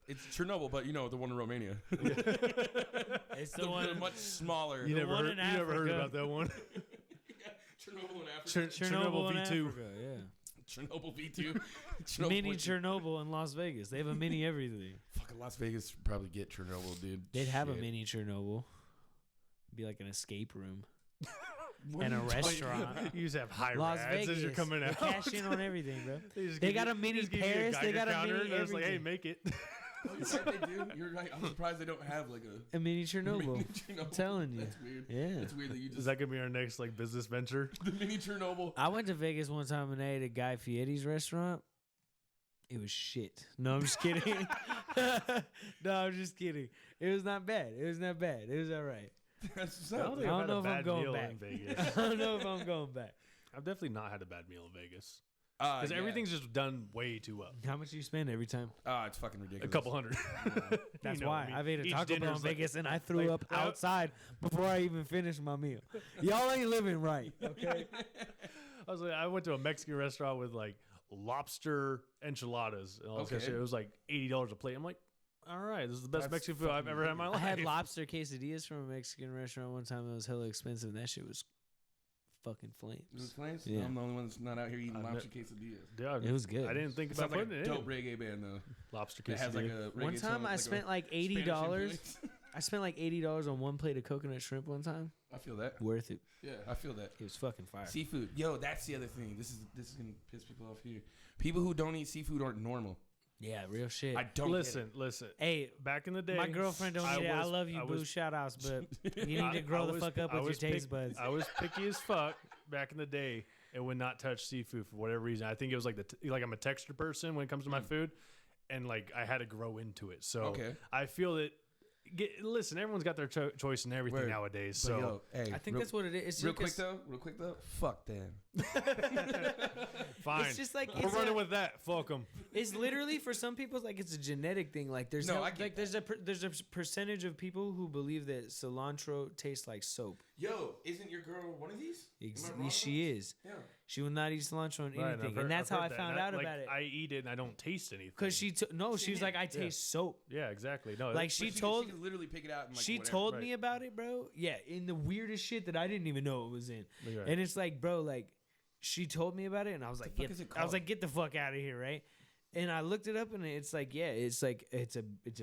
It's Chernobyl, but you know the one in Romania. It's the the one. much smaller. you never one heard. in You never heard Africa. about that one. Chernobyl in Africa. Chernobyl in V2. Africa, yeah. Chernobyl V2. Chernobyl Mini V2. Chernobyl in Las Vegas. They have a mini everything. Fucking Las Vegas should probably get Chernobyl, dude. They'd have a Shit. mini Chernobyl. Be like an escape room What and are a you talking restaurant. You just have high Las rads Vegas. as you're coming They out. cash in on everything, bro. just They give got you- a mini just give you Paris, they Geiger got a counter, mini and they're just like, hey, everything. make it. Oh, you're right, they do. You're right. I'm surprised they don't have like a. A mini Chernobyl. Mini Chernobyl. I'm telling you. That's weird. Yeah. It's weird that you Is just that gonna be our next like business venture? the mini Chernobyl. I went to Vegas one time and I ate at Guy Fieri's restaurant. It was shit. No, I'm just kidding. No, I'm just kidding. It was not bad. It was not bad. It was all right. That's what's I up. don't think I I've don't had know a if I'm bad going meal back. in Vegas. I don't know if I'm going back. I've definitely not had a bad meal in Vegas Because because everything's just done way too well. How much do you spend every time? it's fucking ridiculous. A couple hundred. That's You know why me. I've ate a Each Taco Bell in dinner's like- Vegas and I threw like, up outside before I even finished my meal. Y'all ain't living right, okay? I was like, I went to a Mexican restaurant with like lobster enchiladas and all this kind of Okay. shit. It was like $80 a plate. I'm like, all right, this is the best That's Mexican food I've fucking ever had in my I life. had lobster quesadillas from a Mexican restaurant one time that was hella expensive and that shit was fucking flames. Those flames? Yeah. I'm the only one that's not out here eating I've lobster quesadillas. Yeah, It was good. I didn't think about Sounds like putting a it dope in. reggae band though. Lobster It has like quesadilla. a One reggae time tone, I like spent a like Spanish $80. influence. I spent like $80 on one plate of coconut shrimp one time. I feel that. Worth it. Yeah, I feel that. It was fucking fire. Seafood. Yo, that's the other thing. This is gonna piss people off here. People who don't eat seafood aren't normal. Yeah, real shit. I don't Listen. Hey, Back in the day, my girlfriend don't eat it. I love you, boo. Shout outs, but you need to grow the fuck up with your taste buds. I was picky as fuck back in the day and would not touch seafood for whatever reason. I think it was like like I'm a texture person when it comes to my food, and like I had to grow into it. So Okay. I feel that. Listen, everyone's got their choice in everything Word. nowadays. But So yo, hey, I think that's what it is. It's real just- quick though. Fuck them. fine. It's just like we're it's running a- with that. Fuck them. It's literally for some people like it's a genetic thing. Like there's No, no, I get like there's a percentage of people who believe that cilantro tastes like soap. Yo, isn't your girl one of these? Am I wrong She about is. this? Yeah. She will not eat cilantro on Right, anything, and that's how I found out about it. I eat it and I don't taste anything. Because she she was like, I taste soap. Yeah, exactly. No, Like that's- she But told she could literally pick it out. And like she whatever. told right. me about it, bro. Yeah, in the weirdest shit that I didn't even know it was in. Right. And it's like, bro, like she told me about it, and I was like, fuck is it I was called? like, get the fuck out of here, right? And I looked it up, and it's like, yeah, it's a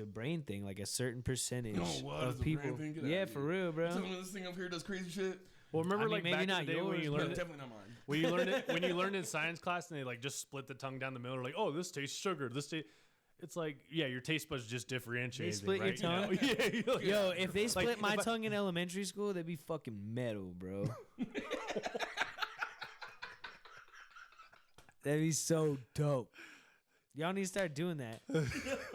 brain thing, like a certain percentage No, what? of It's a people. brain thing? Get Yeah, outta for here. real, bro. Tell me this thing up here does crazy shit. well, remember I mean, like maybe back not in the day when yours, you but- No, learned it, definitely not mine. when you learned it when you learned in science class and they like just split the tongue down the middle, like, oh, this tastes sugar. This tastes. It's like, yeah, your taste buds just differentiate. They split your right? You know? tongue? Yeah, you're like- Yo, if they Like, split my if I- tongue in elementary school, they'd be fucking metal, bro. That'd be so dope. Y'all need to start doing that.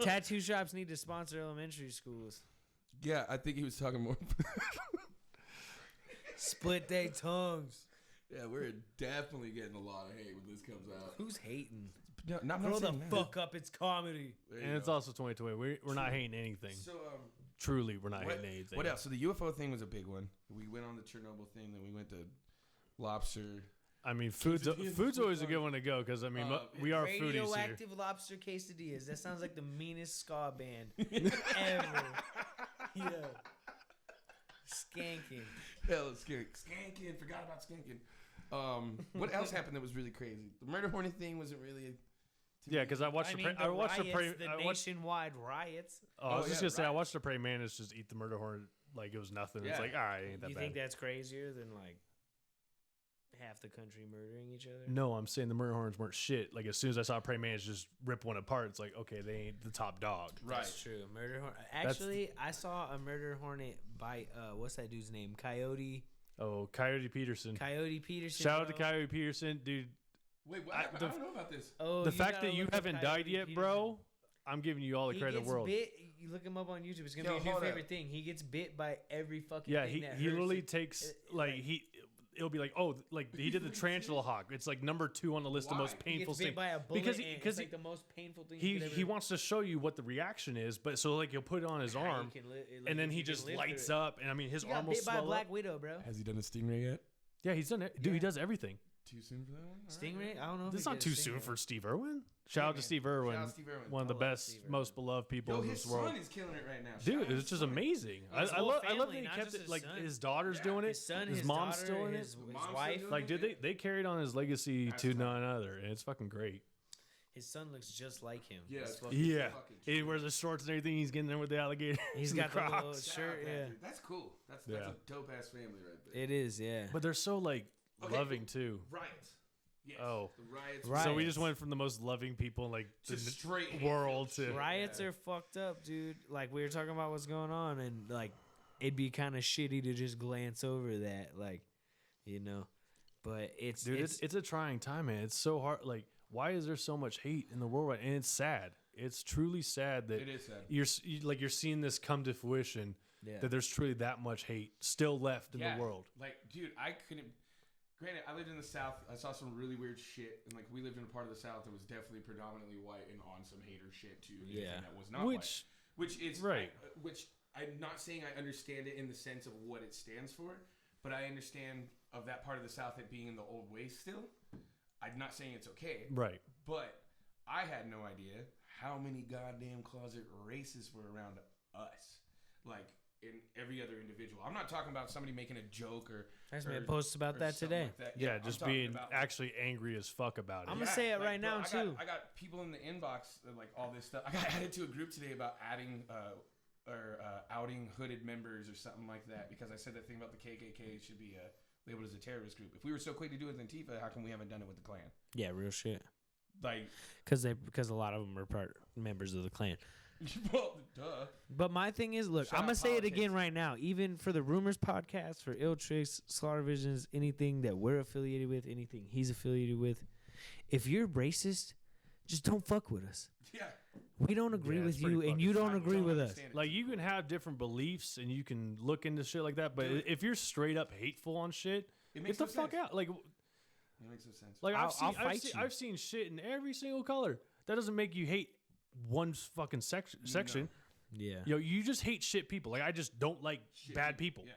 Tattoo shops need to sponsor elementary schools. Yeah, I think he was talking more. Split their tongues. Yeah, we're definitely getting a lot of hate when this comes out. Who's hating? No, not Grow the saying that. fuck up. It's comedy. And it's also 2020. We're not hating anything. So, Truly, we're not hating anything. what else? So the UFO thing was a big one. We went on the Chernobyl thing, then we went to lobster. I mean, food's always a good one to go because, I mean, we are foodies here. Radioactive lobster quesadillas. That sounds like the meanest ska band ever. Yeah. Skanking. Hell, Skanking. Forgot about Skanking. What else happened that was really crazy? The murder hornet thing wasn't really. Yeah, because I watched the nationwide riots. I was just gonna say I watched the prey manage just eat the murder hornet like it was nothing. Yeah. It's like, all right, ain't that You bad. think that's crazier than like half the country murdering each other? No, I'm saying the murder hornets weren't shit. Like as soon as I saw prey manage just rip one apart, it's like, okay, they ain't the top dog. Right. That's true. Murder hornet. Actually, I saw a murder hornet bite. What's that dude's name? Coyote. Oh, Coyote Peterson. Coyote Peterson. Shout out to bro. Coyote Peterson, dude. Wait, what? I don't know about this. Oh, The fact that you haven't died yet, Peterson. bro, I'm giving you all the He credit in gets the world. bit. You look him up on YouTube. It's gonna Yo, be your new hold favorite up. thing. He gets bit by every fucking Yeah, thing that he hurts literally it. takes it'll be like, oh, like he did the tarantula hawk. It's like number 2 on the list of Why? most He painful gets bit things. by a bullet Because it's like the most painful thing. he wants to show you what the reaction is, but so like he'll put it on his arm, and then he just lights up, and I mean his He got arm will bit by a swell black up. widow, bro. Has he done a stingray yet? Yeah, he's done it, dude. He does everything. Too soon for that one? Stingray? I don't know. if It's he not did a too soon stingray. for Steve Irwin. Shout out to Steve Irwin, Shout out Steve Irwin. one of the I love best, Steve Irwin. most beloved people Yo, in his this world. son is killing it right now. Dude, Shout out it's his just son. amazing. His I whole love that family, he not kept just it his like son. his daughter's Yeah. doing it. His son, his his mom's daughter, still in it. his mom's wife. still Like, dude, they carried on his legacy That's to right. none other, and it's fucking great. His son looks just like him. Yeah, It's it's fucking- Yeah, fucking he true. wears the shorts and everything. He's getting there with the alligator. He's and got the little Crocs. Shout shirt. out that Yeah, dude. That's cool. That's Yeah. a dope ass family right there. it is. Yeah. But they're so like Okay, loving too. Riots. Yes. Oh. The riots. Right. So we Riots. just went from the most loving people in like the Just straight world hateful to shit. Riots Yeah. are fucked up, dude. Like we were talking about what's going on, and like it'd be kind of shitty to just glance over that, like, you know. But it's it's a trying time, man. It's so hard. Like, why is there so much hate in the world? Right? And it's sad. It's truly sad that It is sad. you're seeing this come to fruition. yeah. That there's truly that much hate still left in Yeah. the world. Like, dude, I couldn't. Granted, I lived in the South. I saw some really weird shit, and like we lived in a part of the South that was definitely predominantly white and on some hater shit too. anything Yeah. that was not white. Which is Right. which I'm not saying I understand it in the sense of what it stands for, but I understand of that part of the South it being in the old ways still. I'm not saying it's okay, Right. but I had no idea how many goddamn closet racists were around us. Like in every other individual. I'm not talking about somebody making a joke or. There's or- been posts about or that something today. like that. Yeah, I'm just talking being about, actually angry as fuck about it. I'm gonna say it right now, I too. I got people in the inbox like all this stuff. I got added to a group today about adding outing hooded members or something like that because I said that thing about the KKK should be labeled as a terrorist group. If we were so quick to do it with Antifa, how come we haven't done it with the Klan? Yeah, real shit. Like, Because a lot of them are members of the Klan. well, duh. But my thing is, look, Shout I'm out gonna say it politics. again right now. Even for the RUMORZ Podcast, for Ill Tricks, Slaughter Visions, anything that we're affiliated with, anything he's affiliated with, if you're racist, just don't fuck with us. Yeah. We don't agree Yeah, with it's pretty you, and fucking you I don't agree with us. understand it. Like, you can have different beliefs and you can look into shit like that, but Dude. if you're straight up hateful on shit, It get makes the no fuck sense. out. Like, It makes no sense. like I'll fight you. I've seen shit in every single color. That doesn't make you hate one fucking section. Yeah. Yo, you just hate shit people. Like, I just don't like Shit, bad people. Yeah.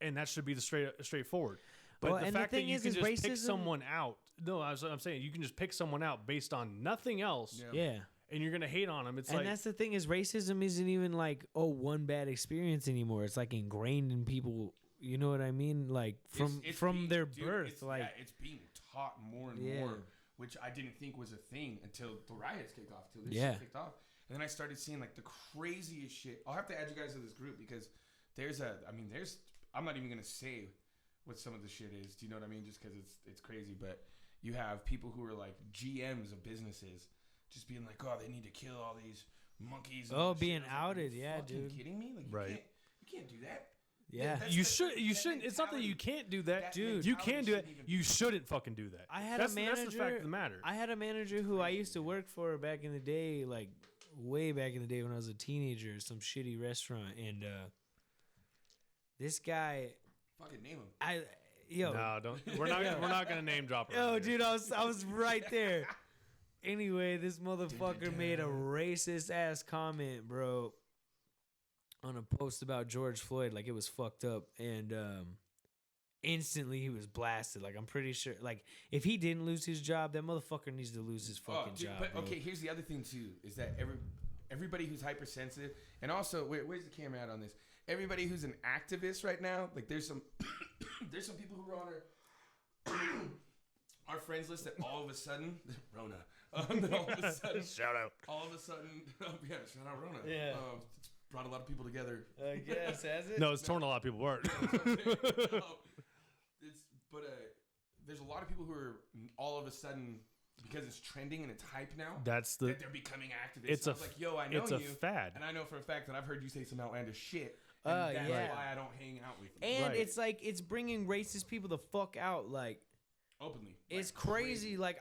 And that should be the straightforward. But Well, the and the fact that thing you is can just pick racism- someone out. No, I'm saying you can just pick someone out based on nothing else, Yeah. Yeah. and you're gonna hate on them. It's And like, that's the thing is racism isn't even like, oh, one bad experience anymore. It's like ingrained in people. You know what I mean? Like from It's from being- their dude, birth. it's, Like yeah, it's being taught more and Yeah. more, which I didn't think was a thing until the riots kicked off. Till this Yeah. shit kicked off, and then I started seeing like the craziest shit. I'll have to add you guys to this group because there's I'm not even gonna say what some of the shit is. Do you know what I mean? Just because it's crazy, but you have people who are like GMs of businesses just being like, oh, they need to kill all these monkeys. And Oh, all this being shit. I was like, outed, "Are you yeah, fucking dude. Kidding me? Like, Right. you can't do that. Yeah. You shouldn't. It's not that you can't do that, Dude, You can do it. shouldn't even You shouldn't fucking do that. I had that's, a manager. That's the fact of the matter. I had a manager who I used to work for back in the day, like way back in the day when I was a teenager, at some shitty restaurant, and this guy, fucking name him. No, don't. We're not gonna name drop. Yo, dude, I was right there. Anyway, this motherfucker made a racist ass comment, bro, on a post about George Floyd, like it was fucked up, and instantly he was blasted. Like, I'm pretty sure, like, if he didn't lose his job, that motherfucker needs to lose his fucking job. But bro. okay, here's the other thing too: is that everybody who's hypersensitive, and also where's the camera at on this? Everybody who's an activist right now, like there's some there's some people who are on our friends list that all of a sudden Rona. Then all of a sudden, Shout out. all of a sudden, yeah, shout out Rona. Yeah. It's brought a lot of people together. I guess, has it? No, it's torn a lot of people apart. There's a lot of people who are all of a sudden, because it's trending and it's hype now, that they're becoming activists. It's I was like, yo, I know it's you, a fad. and I know for a fact that I've heard you say some outlandish shit. And that's yeah. why I don't hang out with you. And Right. it's like it's bringing racist people the fuck out, like. Openly. It's crazy. Like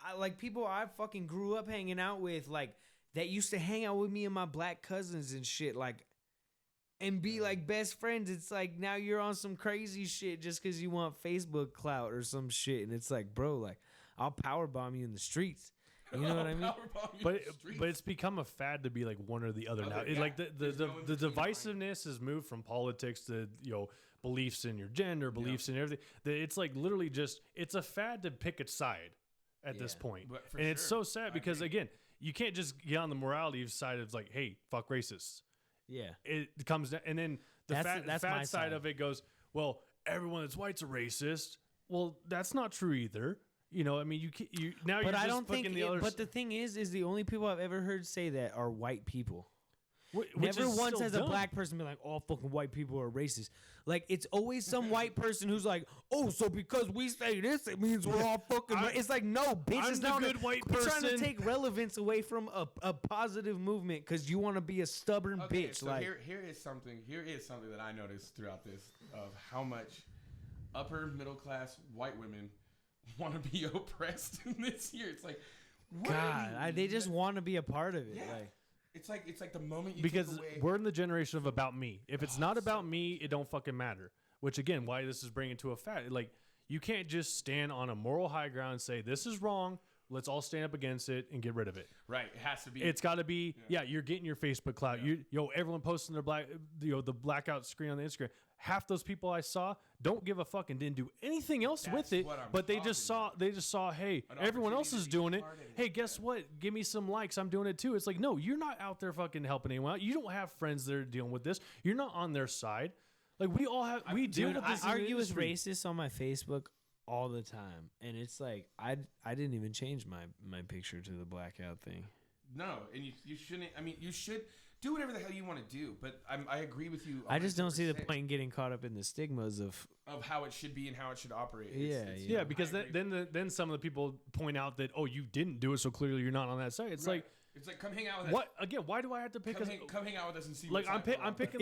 I like people I fucking grew up hanging out with, like that used to hang out with me and my black cousins and shit, like, and be like best friends. It's like now you're on some crazy shit just because you want Facebook clout or some shit, and it's like, bro, like I'll power bomb you in the streets. You know what I mean? But it's become a fad to be like one or the other now. Yeah. Like the no divisiveness has moved from politics to beliefs in your gender, beliefs in everything. It's like literally just it's a fad to pick a side at this point, and it's so sad because again, you can't just get on the morality side of like, hey, fuck racists. Yeah, It comes down, and then the that's my fat side side of it goes, well, everyone that's white's a racist. Well, that's not true either. I mean, now but you're I just don't think. fucking the other. But the thing is the only people I've ever heard say that are white people. Which Never is once still has a dumb. black person been like, all fucking white people are racist. Like, it's always some white person who's like, oh, so because we say this, it means we're all fucking It's like, no, bitch. I'm It's the not good white We're trying to person. take relevance away from a positive movement because you want to be a stubborn bitch. So like, here is something that I noticed throughout this of how much upper middle class white women want to be oppressed in this year. It's like, what God, they just want to be a part of it. Yeah. Like, It's like the moment you Because take away. we're in the generation of about me. If it's not about me, it don't fucking matter. Which again, why this is bringing to a fad. Like, you can't just stand on a moral high ground and say this is wrong. Let's all stand up against it and get rid of it. Right, it has to be. It's got to be. Yeah, you're getting your Facebook clout. Everyone posting their the blackout screen on the Instagram. Half those people I saw don't give a fuck and didn't do anything else with it. what I'm But they talking just saw. Hey, An everyone else opportunity is to be doing it. part of it. Hey, guess what? Give me some likes. I'm doing it too. It's like, no, you're not out there fucking helping anyone out. You don't have friends that are dealing with this. You're not on their side. Like, we all have. We deal dude, with I this. in the argue with industry. racists on my Facebook all the time, and it's like I didn't even change my picture to the blackout thing. No, and you shouldn't. I mean, you should do whatever the hell you want to do. But I agree with you. I just don't see the 100% point in getting caught up in the stigmas of how it should be and how it should operate. Yeah, because I agree. then some of the people point out that, oh, you didn't do it, so clearly you're not on that side. It's Right. like, It's like, come hang out with us. what again? Why do I have to pick Come hang out with us and see. like what I'm side we're on. picking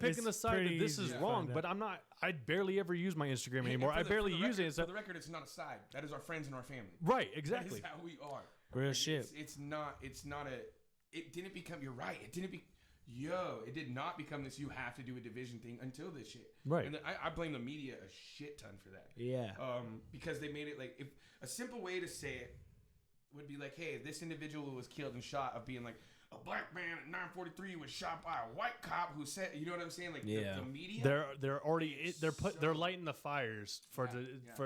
It's the side pretty that this is easy to wrong, find but I'm not. I barely ever use my Instagram anymore. I barely use it. For So, the record, it's not a side. That is our friends and our family. right, That exactly. is how we are. real Like, shit. It's not a. It didn't become. You're right. It didn't be. It did not become this. You have to do a division thing until this shit. Right. And I blame the media a shit ton for that. Yeah. Because they made it like if a simple way to say it would be like, hey, this individual was killed and shot of being like a black man at 943 was shot by a white cop who said, you know what I'm saying? Like the media. They're already they're lighting the fires for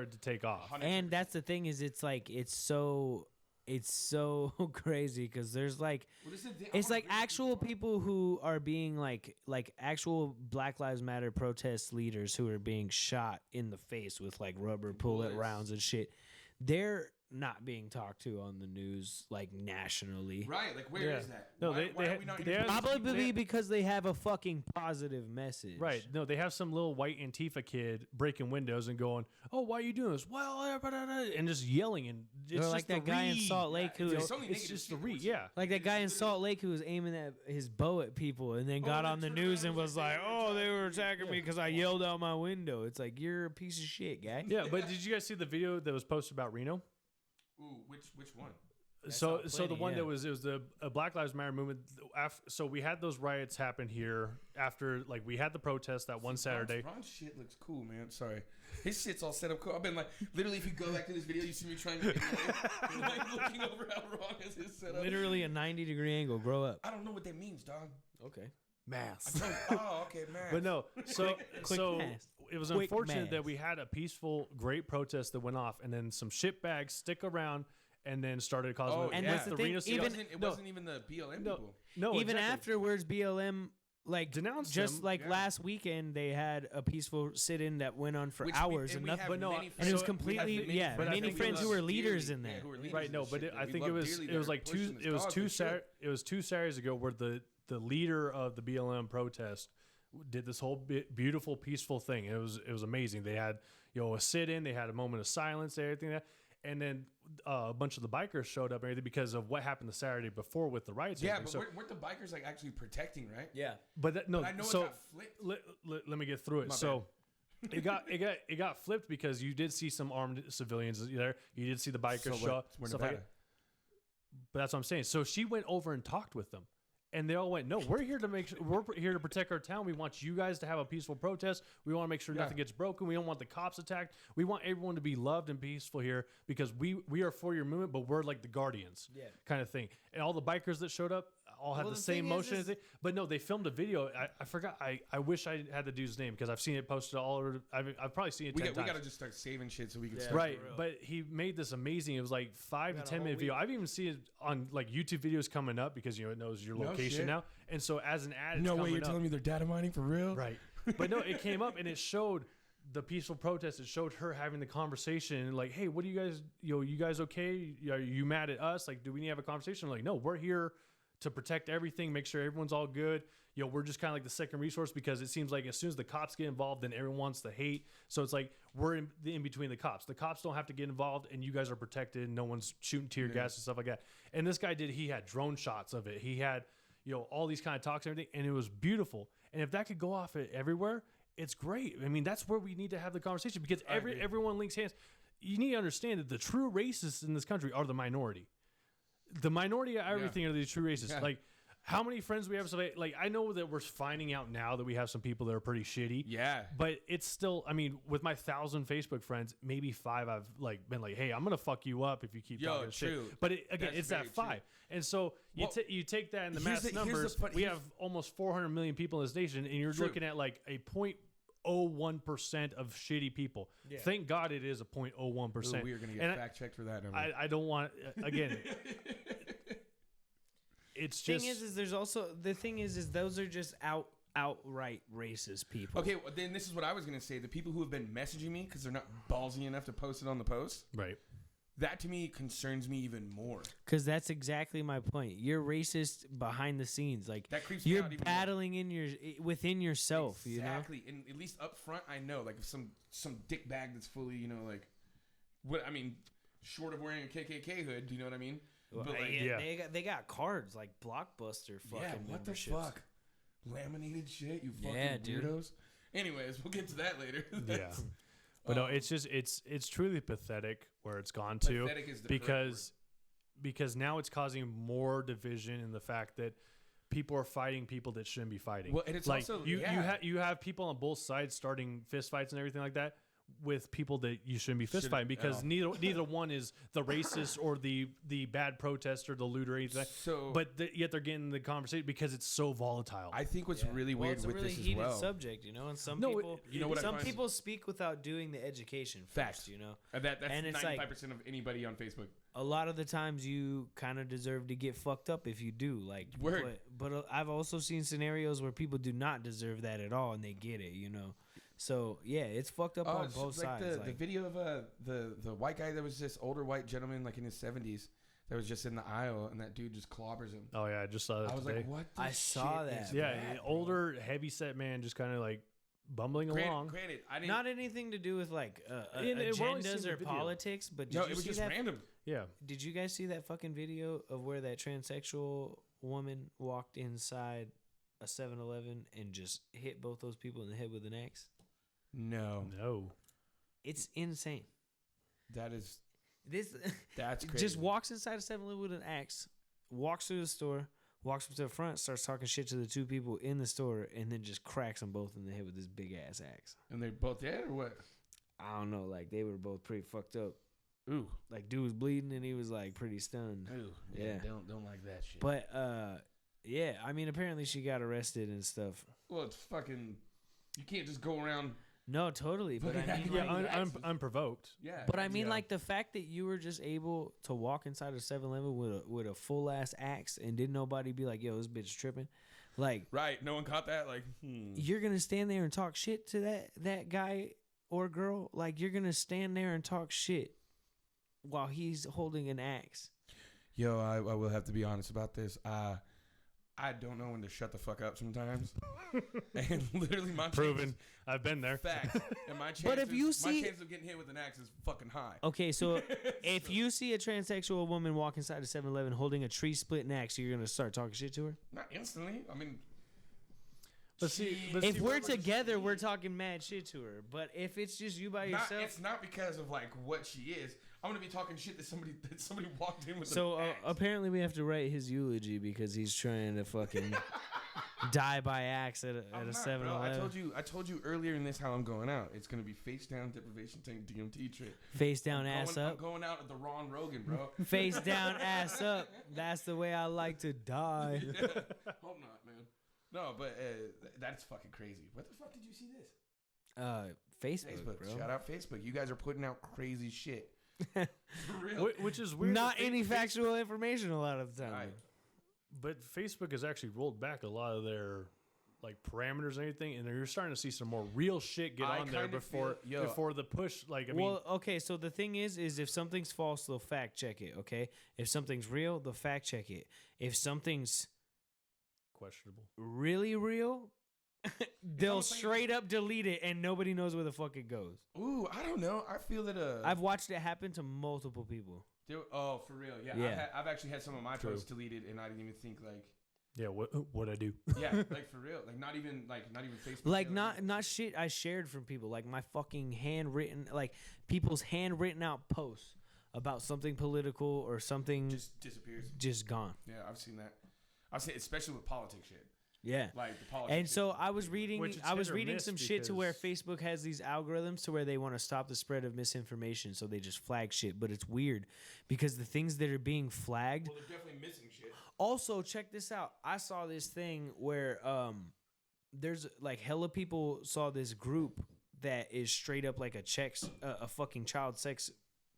it to take off. 100%. And that's the thing is it's like it's so crazy because there's like Well, this is the- I it's wanna like bring this actual up. people who are being like actual Black Lives Matter protest leaders who are being shot in the face with like rubber bullet Bullets. rounds and shit. They're not being talked to on the news like nationally. Right, like where is that? No, why they are we not they have- Probably because they have a fucking positive message. Right. No, they have some little white Antifa kid breaking windows and going, "Oh, why are you doing this?" Well, and just yelling, and it's Or just like that the guy in read. Salt Lake who it's was, only It's negative just the shit, read. which- Yeah. like that guy in Salt Lake who was aiming at his bow at people and then got then on the turned news around and and was was like, like, "They were "Oh, they were attacking attacking me because I yelled out my window." It's like, you're a piece of shit, guy. Yeah, but did you guys see the video that was posted about Reno? Ooh, which one? So saw the plenty, one yeah. that was, it was the Black Lives Matter movement. So we had those riots happen here after, like, we had the protest that one Saturday. Ron's shit looks cool, man. Sorry. His shit's all set up cool. I've been like, literally, if you go back to this video, you see me trying to like looking over how wrong is his setup. Literally a 90-degree angle. Grow up. I don't know what that means, dog. Okay. Mass. Oh, okay, man. But no, so Quick math. it was Quick unfortunate that math. we had a peaceful, great protest that went off, and then some shitbags stick around and then started causing. Oh, And yeah. that's the thing, It even- wasn't even the BLM No. people. No, Even exactly. afterwards, BLM Denounced just them, like yeah. last weekend they had a peaceful sit-in that went on for Which hours and and we nothing. have but no, many and it was friends- completely- we have many yeah, friends many that we friends love who were leaders dearly. in that. Yeah, who are leaders Right, in no, this but shit I that think we it love was dearly it that was are like pushing this it was cause, two they should. it was 2 Saturdays ago where the leader of the BLM protest did this whole beautiful peaceful thing. It was amazing. They had a sit-in, they had a moment of silence, everything that, and then a bunch of the bikers showed up and everything because of what happened the Saturday before with the riots. and Yeah, everything. but weren't the bikers like actually protecting, right? Yeah. But that, no, But I know so it got flipped. let me get through it. My So it got flipped because you did see some armed civilians there. You did see the bikers show up. We're Stuff Nevada. like that. But that's what I'm saying. So she went over and talked with them. And they all went, "No, we're here to we're here to protect our town. We want you guys to have a peaceful protest. We want to make sure nothing gets broken. We don't want the cops attacked. We want everyone to be loved and peaceful here because we are for your movement, but we're like the guardians." Yeah. Kind of thing. And all the bikers that showed up all had Well, the the same thing motion. is- But no, they filmed a video. I forgot. I wish I had the dude's name because I've seen it posted all over. I've probably seen it 10 We times. got to just start saving shit so we can start. Right, for real. but he made this amazing. It was like 5 Got to a 10 whole minute video. week. I've even seen it on like YouTube videos coming up because it knows your No location shit. now. And so as an ad, it's No way coming you're up. telling me they're data mining for real? Right, but no, it came up and it showed the peaceful protest. It showed her having the conversation, like, "Hey, what do you guys? You guys okay? Are you mad at us? Like, do we need to have a conversation?" Like, no, we're here to protect everything, make sure everyone's all good. We're just kind of like the second resource because it seems like as soon as the cops get involved, then everyone wants to hate. So it's like we're in between the cops. The cops don't have to get involved, and you guys are protected. No one's shooting tear gas and stuff like that. And this guy he had drone shots of it. He had all these kind of talks and everything, and it was beautiful. And if that could go off everywhere, it's great. I mean, that's where we need to have the conversation because everyone links hands. You need to understand that the true racists in this country are the minority. The minority of everything are the true racists. Yeah. Like, how many friends we have? Like, I know that we're finding out now that we have some people that are pretty shitty. Yeah. But it's still, I mean, with my 1,000 Facebook friends, maybe 5 I've like been like, "Hey, I'm gonna fuck you up if you keep talking true. shit." But again, That's it's that very 5, and so you Well, you take that in the here's mass the numbers. fun- We here's- have almost 400 million people in this nation, and you're True. looking at like a 0.01% of shitty people. Yeah. Thank God it is a 0.01%. We are gonna get And fact checked for that number. I don't want again. It's just The thing is those are just outright racist people. Okay, well, then this is what I was gonna say. The people who have been messaging me because they're not ballsy enough to post it on the post. right. That to me concerns me even more. Because that's exactly my point. You're racist behind the scenes. Like That creeps me you're out even more. battling within yourself. Exactly, and at least up front, I know, like if some dick bag that's fully, like, what I mean, short of wearing a KKK hood. Do you know what I mean? Well, But, like, yeah. they got cards like Blockbuster fucking yeah, what the memberships. fuck? Laminated shit, you fucking Yeah, dude. weirdos. Anyways, we'll get to that later. Yeah. But no, it's just it's truly pathetic where it's gone to Pathetic is the correct because now it's causing more division in the fact that people are fighting people that shouldn't be fighting. Well, and it's like also- you yeah. you have people on both sides starting fist fights and everything like that with people that you shouldn't be fist fighting because at neither one is the racist or the bad protester, the looter, or anything like that. So- but yet they're getting the conversation because it's so volatile. I think what's really Well, weird it's a with really this as heated well. subject, and some No, people, you know what I some find- people speak without doing the education first, Facts. That's And it's 95% of anybody on Facebook. A lot of the times you kind of deserve to get fucked up if you do. Like, Word. but I've also seen scenarios where people do not deserve that at all and they get it. So yeah, it's fucked up on both sides. The video of the white guy that was this older white gentleman like in his 70s that was just in the aisle, and that dude just clobbers him. Oh yeah, I just saw that. I was today. like, what? I saw that. Is Yeah, that, an older, heavy-set man just kind of like bumbling along. Granted, I didn't. Not anything to do with like we're only seeing agendas the or video. politics, but did No, you it was see just that? random. Yeah. Did you guys see that fucking video of where that transsexual woman walked inside a 7-Eleven and just hit both those people in the head with an axe? No. It's insane. That's crazy. Just walks inside a 7-Eleven with an axe, walks through the store, walks up to the front, starts talking shit to the two people in the store, and then just cracks them both in the head with this big ass axe. And they're both dead or what? I don't know. Like they were both pretty fucked up. Ooh. Like dude was bleeding and he was like pretty stunned. Ooh. Yeah. Don't like that shit. But yeah, I mean apparently she got arrested and stuff. Well, it's fucking. You can't just go around. No, totally. But I mean, Yeah, like, unprovoked. Yeah. but I mean, yeah. like the fact that you were just able to walk inside a 7-Eleven with a full ass axe and didn't nobody be like, "Yo, this bitch tripping," like Right. No one caught that. Like, you're gonna stand there and talk shit to that guy or girl. Like you're gonna stand there and talk shit while he's holding an axe. Yo, I will have to be honest about this. I don't know when to shut the fuck up sometimes. And literally my Proven. I've been there. Fact. And my chances, But if you see- my chance of getting hit with an axe is fucking high. Okay, so if you see a transsexual woman walk inside a 7-Eleven holding a tree splitting axe, you're gonna start talking shit to her. Not instantly. I mean, If we're together, we're talking mad shit to her. But if it's just you by yourself, it's not because of like what she is. I'm gonna be talking shit that somebody walked in with. so an axe. apparently we have to write his eulogy because he's trying to fucking die by axe at I'm a not, 7-Eleven. bro. I told you earlier in this how I'm going out. It's gonna be face down deprivation tank DMT trip. Face down, ass I'm up. going out at the Ron Rogan, bro. Face down, ass up. That's the way I like to die. Hope not, man. No, but that's fucking crazy. What the fuck did you see this? Facebook, bro. Shout out Facebook. You guys are putting out crazy shit. For real. Which is weird. Not any factual information a lot of the time. Right. But Facebook has actually rolled back a lot of their like parameters and everything, and you're starting to see some more real shit get I on there kinda before feel- yo. before the push. Like I mean, Well, okay, so the thing is if something's false, they'll fact check it, okay? If something's real, they'll fact check it. If something's questionable. really real, they'll almost like- straight up delete it and nobody knows where the fuck it goes. Ooh, I don't know. I feel that I've watched it happen to multiple people. oh, for real. Yeah. Yeah. I've actually had some of my True. posts deleted, and I didn't even think like. Yeah, what I do? Yeah, like for real. Like not even Facebook. Like yeah, not shit I shared from people, like my fucking handwritten, like people's handwritten out posts about something political or something just disappears. just gone. Yeah, I've seen that. I've seen, especially with politics shit. Yeah. Like the politics. And so I was reading Which it's I was hit or reading miss some shit to where because- Facebook has these algorithms to where they want to stop the spread of misinformation, so they just flag shit, but it's weird because the things that are being flagged. Well, they're definitely missing shit. Also, check this out. I saw this thing where there's like hella people saw this group that is straight up like a fucking child sex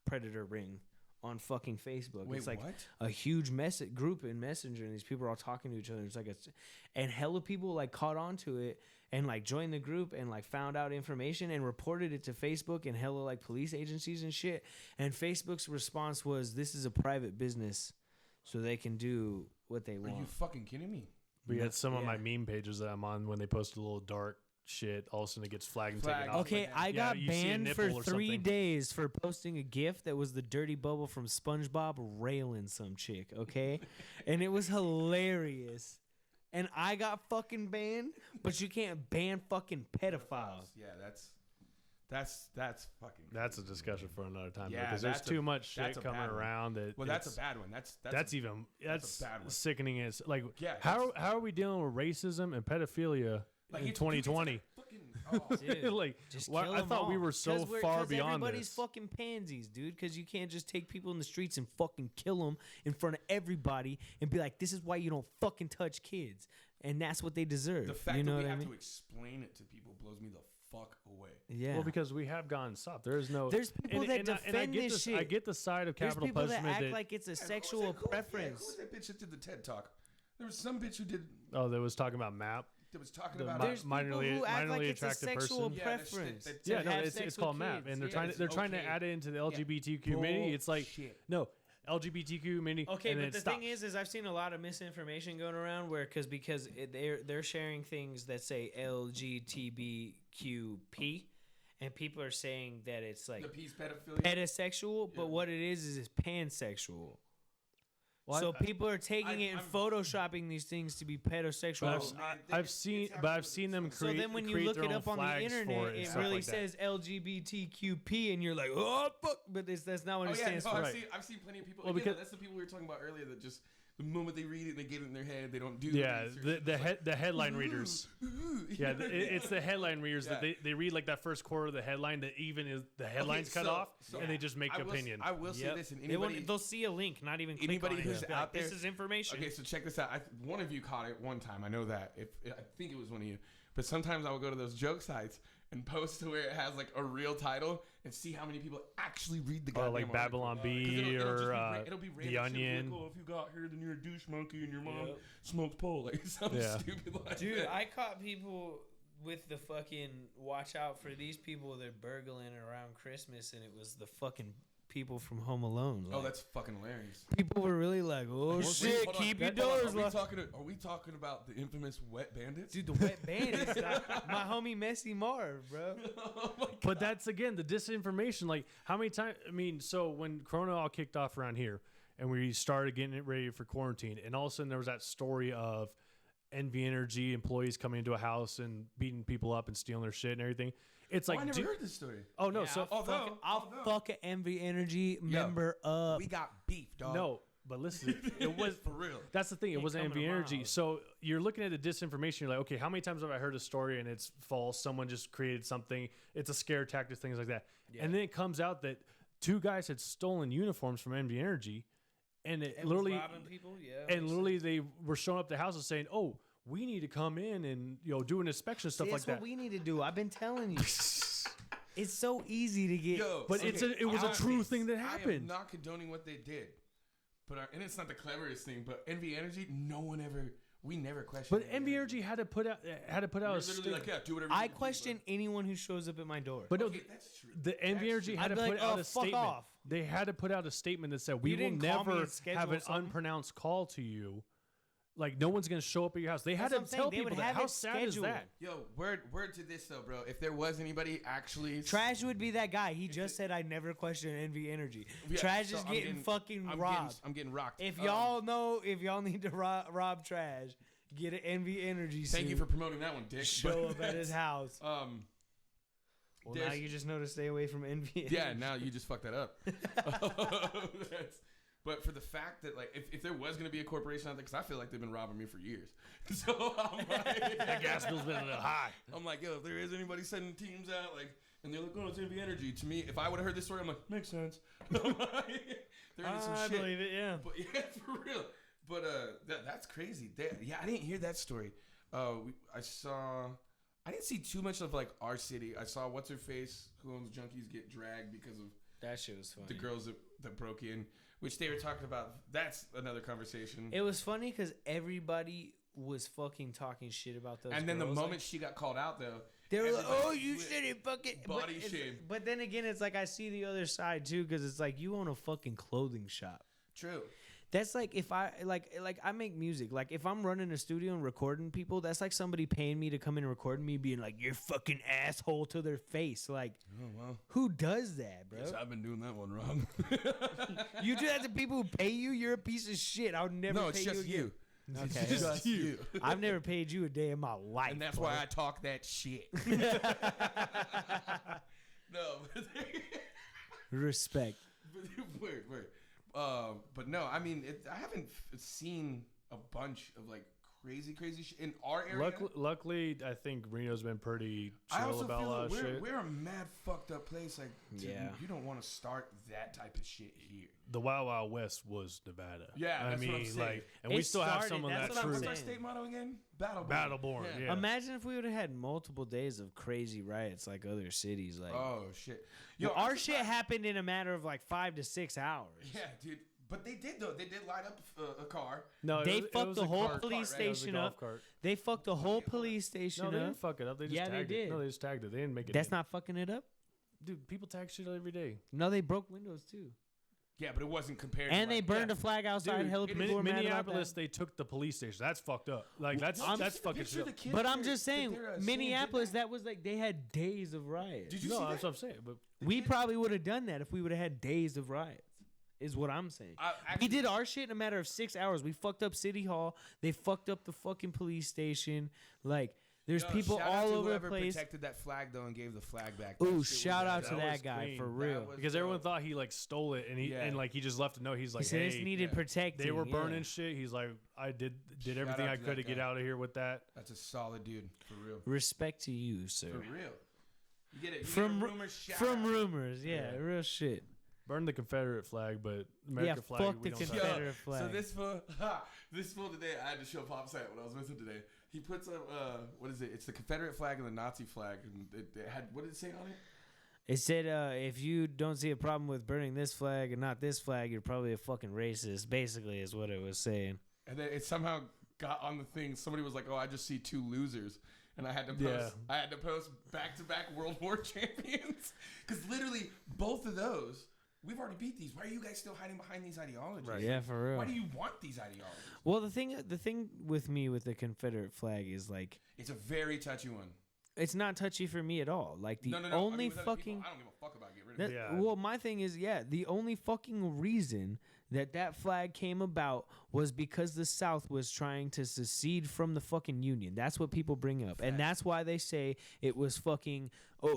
predator ring on fucking Facebook. Wait, it's like what? a huge group in Messenger, and these people are all talking to each other. It's like and hella people like caught on to it and like joined the group and like found out information and reported it to Facebook and hella like police agencies and shit. And Facebook's response was, "This is a private business, so they can do what they Are want." you fucking kidding me? We had some of Yeah. my meme pages that I'm on when they post a little dark shit. All of a sudden it gets flagged and Flagged. taken off. Okay, like that. I Yeah, got you see a banned for nipple or 3 something. days for posting a GIF that was the dirty bubble from SpongeBob railing some chick, okay? And it was hilarious. And I got fucking banned, but you can't ban fucking pedophiles. Yeah, that's fucking. That's a discussion for another time Yeah, because there's that's too a- much that's shit a coming bad one. around that. Well, that's it's- a bad one. That's that's a bad one. sickening. It's like Yeah, how are we dealing with racism and pedophilia Like, in it's- 2020? Dude, like just why- kill I 'em thought we all. were so 'Cause far 'cause beyond everybody's this. fucking pansies, dude. Because you can't just take people in the streets and fucking kill them in front of everybody and be like, "This is why you don't fucking touch kids," and that's what they deserve. The fact you know that we what I have mean? to explain it to people blows me the fuck away. Yeah. Well, because we have gone soft. There is no. There's people that defend get this I shit. get the side of There's capital people that punishment act like it's a And sexual who was preference. that bitch that did the TED Talk? There was some bitch who did. that was talking about MAP. that was talking The about mi- it. There's people minorly- who act like minorly it's a attractive sexual person. Yeah, preference. that's- to Yeah, no, have it's sex called with MAP, kids. and they're Yeah. trying to okay. add it into the LGBTQ community. It's like Bullshit. no LGBTQ community. Okay, and but then the it stops. thing is I've seen a lot of misinformation going around where because they're sharing things that say LGBTQP, and people are saying that it's like The peace pedophilia. pedosexual, but Yeah. what it is it's pansexual. Well, So I- people are taking it and I'm- photoshopping these things to be pedosexual. But Oh, man, I've it's seen absolutely them so create. So then when you create look their it own up on the flags for internet, and it stuff really like that. says LGBTQP, and you're like, oh fuck, but that's not what Oh it yeah, stands no, for. I've seen plenty of people. Well, Again, because- that's the people we were talking about earlier. That just the moment they read it, they get it in their head. They don't do. Yeah, research. the headline readers. Yeah, it's the headline readers that Yeah. they read like that first quarter of the headline that even is the headlines cut off, and they just make I will, opinion. I will say Yep. this, and They'll anybody, see a link, not even click anybody on it. who's Just be out this there- is information. Okay, so check this out. One of you caught it one time. I know that. I think it was one of you. But sometimes I will go to those joke sites and post to where it has like a real title and see how many people actually read the Oh, goddamn like Babylon article. 'Cause Bee it'll just or be it'll be The random shit. Onion. Like, oh, if you got here, then you're a douche monkey and your mom Yep. smokes pole. Like something Yeah. stupid like Dude, that. I caught people with the fucking watch out for these people. They're burgling around Christmas, and it was the fucking people from Home Alone. Oh, Like, that's fucking hilarious. people were really like, oh Wait, shit, hold on. keep your Hold on. doors locked. Are we talking about the infamous wet bandits? Dude, the wet bandits, my homie Messy Marv, bro. Oh my God. But that's again the disinformation. Like how many times? I mean, so when Corona all kicked off around here, and we started getting it ready for quarantine, and all of a sudden there was that story of NV Energy employees coming into a house and beating people up and stealing their shit and everything. It's like, I never heard this story. oh no, Yeah, so I'll fuck an Envy Energy member up. We got beef, dog. no, but listen, it was for real. That's the thing. It Ain't wasn't coming NV to my Energy. house. So you're looking at the disinformation. You're like, okay, how many times have I heard a story and it's false? Someone just created something. It's a scare tactic, things like that. Yeah. And then it comes out that two guys had stolen uniforms from NV Energy, and it And literally, robbing people, yeah. and literally they were showing up to houses saying, "Oh, we need to come in and do an inspection, stuff like that's that." what we need to do. I've been telling you. It's so easy to get. Yo, But it was a true thing that I am happened. not condoning what they did, but and it's not the cleverest thing. But NV Energy, we never questioned. But NV Energy had to put out We're a literally statement. like, yeah, do whatever. I you do, question anyone who shows up at my door. But no, Okay, that's true. the NV That's Energy true. had I'd to be put like, out "Oh, a fuck statement. off." They had to put out a statement that said, "We You will didn't call me never and schedule have an something? unpronounced call to you. Like no one's gonna show up at your house." They had That's to what I'm tell saying. They people would that. have How it sad is scheduled. that? Yo, word to this though, bro. If there was anybody actually Trash would be that guy. He just said I never question Envy Energy. Yeah, Trash so is I'm getting fucking I'm robbed. I'm getting rocked. If y'all need to rob Trash, get an Envy Energy. Thank you suit, for promoting that one, Dick. show But up at his house. Well, Well, now there's- you just know to stay away from Envy. yeah, now you just fucked that up. But for the fact that like if there was gonna be a corporation out there, because I feel like they've been robbing me for years, so I'm like, That gas bill's been a little high. I'm like, yo, if there is anybody sending teams out, like, and they're like, oh, it's NV Energy. To me, if I would have heard this story, I'm like, makes sense. They're into some I shit. believe it. Yeah. But yeah, for real. But that's crazy. Yeah, I didn't hear that story. I didn't see too much of like our city. I saw what's her face who owns Junkies get dragged because of That shit was funny. the girls that broke in, which they were talking about. That's another conversation. It was funny because everybody was fucking talking shit about those. And then the girls. moment Like, she got called out, though, they were like, everybody "Oh, you flipped. shouldn't fucking Body but shame. But then again, it's like I see the other side too, because it's like you own a fucking clothing shop. True. That's like if I like I make music. Like if I'm running a studio and recording people, that's like somebody paying me to come in and record me, being like, "You're fucking asshole" to their face. Like, Oh well. who does that, bro? Yes, I've been doing that one wrong. You do that to people who pay you. You're a piece of shit. I would never. no, pay it's just you. you. Again. It's Okay, just you. I've never paid you a day in my life, And that's bro. why I talk that shit. No, respect. word. But no, I mean, I haven't seen a bunch of like crazy shit in our area. Luckily, I think Reno's been pretty I chill also about a feel lot that of shit. we're a mad fucked up place. Like, Yeah. you don't want to start that type of shit here. The Wild Wild West was Nevada. Yeah, I that's what I'm mean, saying. like, and we It still have started- some of that's that what I'm true. What's our saying. state motto again? Battleborn. Battleborn, yeah. Imagine if we would have had multiple days of crazy riots like other cities. Like, Oh shit. Yo, I'm our shit surprised- happened in a matter of like 5 to 6 hours. Yeah, dude. But they did though. They did light up a car. No, They it fucked was the a whole cart, police right? It was a station golf up. cart. They fucked the whole police station No, they up. didn't fuck it up. They just Yeah, they tagged did. it. No, they just tagged it. They didn't make it. That's in. not fucking it up. Dude, people tag shit every day. No, they broke windows too. Yeah, but it wasn't compared. And to they like, burned a flag outside. Dude, Hella people were mad about Minneapolis, that. they took the police station. That's fucked up. Like that's Did you that's see the fucking picture of shit. the kid But that I'm they're- just that saying, they're, saying Minneapolis, did that was like they had days of riots. Did you No, see that's that? what I'm saying. But We probably would have done that if we would have had days of riots. Is what I'm saying. We Actually, did our shit in a matter of 6 hours. We fucked up City Hall. They fucked up the fucking police station. Like, there's yo, people shout out all to over the whoever place. protected that flag though and gave the flag back. Ooh, That shit shout was out badass. to That that was guy clean. for That real. was- because everyone thought he like stole it, and Yeah. like he just left a note. He's He like, said hey, this needed yeah. protecting. they were yeah. burning shit. He's like, I did Shout everything out I to could that to get guy. out of here with that. That's a solid dude for real. Respect to you, sir. For real. You get it. You From get a rumor shout From out. rumors, yeah, Yeah. real shit. Burn the Confederate flag, but American flag. fuck we the don't touch. Confederate flag. So this fool today, I had to show Pop Sight when I was with him today. He puts up, what is it? It's the Confederate flag and the Nazi flag, and it had, what did it say on it? It said, if you don't see a problem with burning this flag and not this flag, you're probably a fucking racist. Basically, is what it was saying. And then it somehow got on the thing. Somebody was like, "Oh, I just see two losers," and I had to post. Yeah. I had to post back-to-back World War champions because literally both of those. We've already beat these. Why are you guys still hiding behind these ideologies? Right. Yeah, for real. Why do you want these ideologies? Well, the thing with me with the Confederate flag is like It's a very touchy one. it's not touchy for me at all. Like the No. I only mean, with other people, fucking I don't give a fuck about getting rid of that, it. Yeah. well, my thing is, the only fucking reason that flag came about was because the South was trying to secede from the fucking Union. That's what people bring up. And that's why they say it was fucking,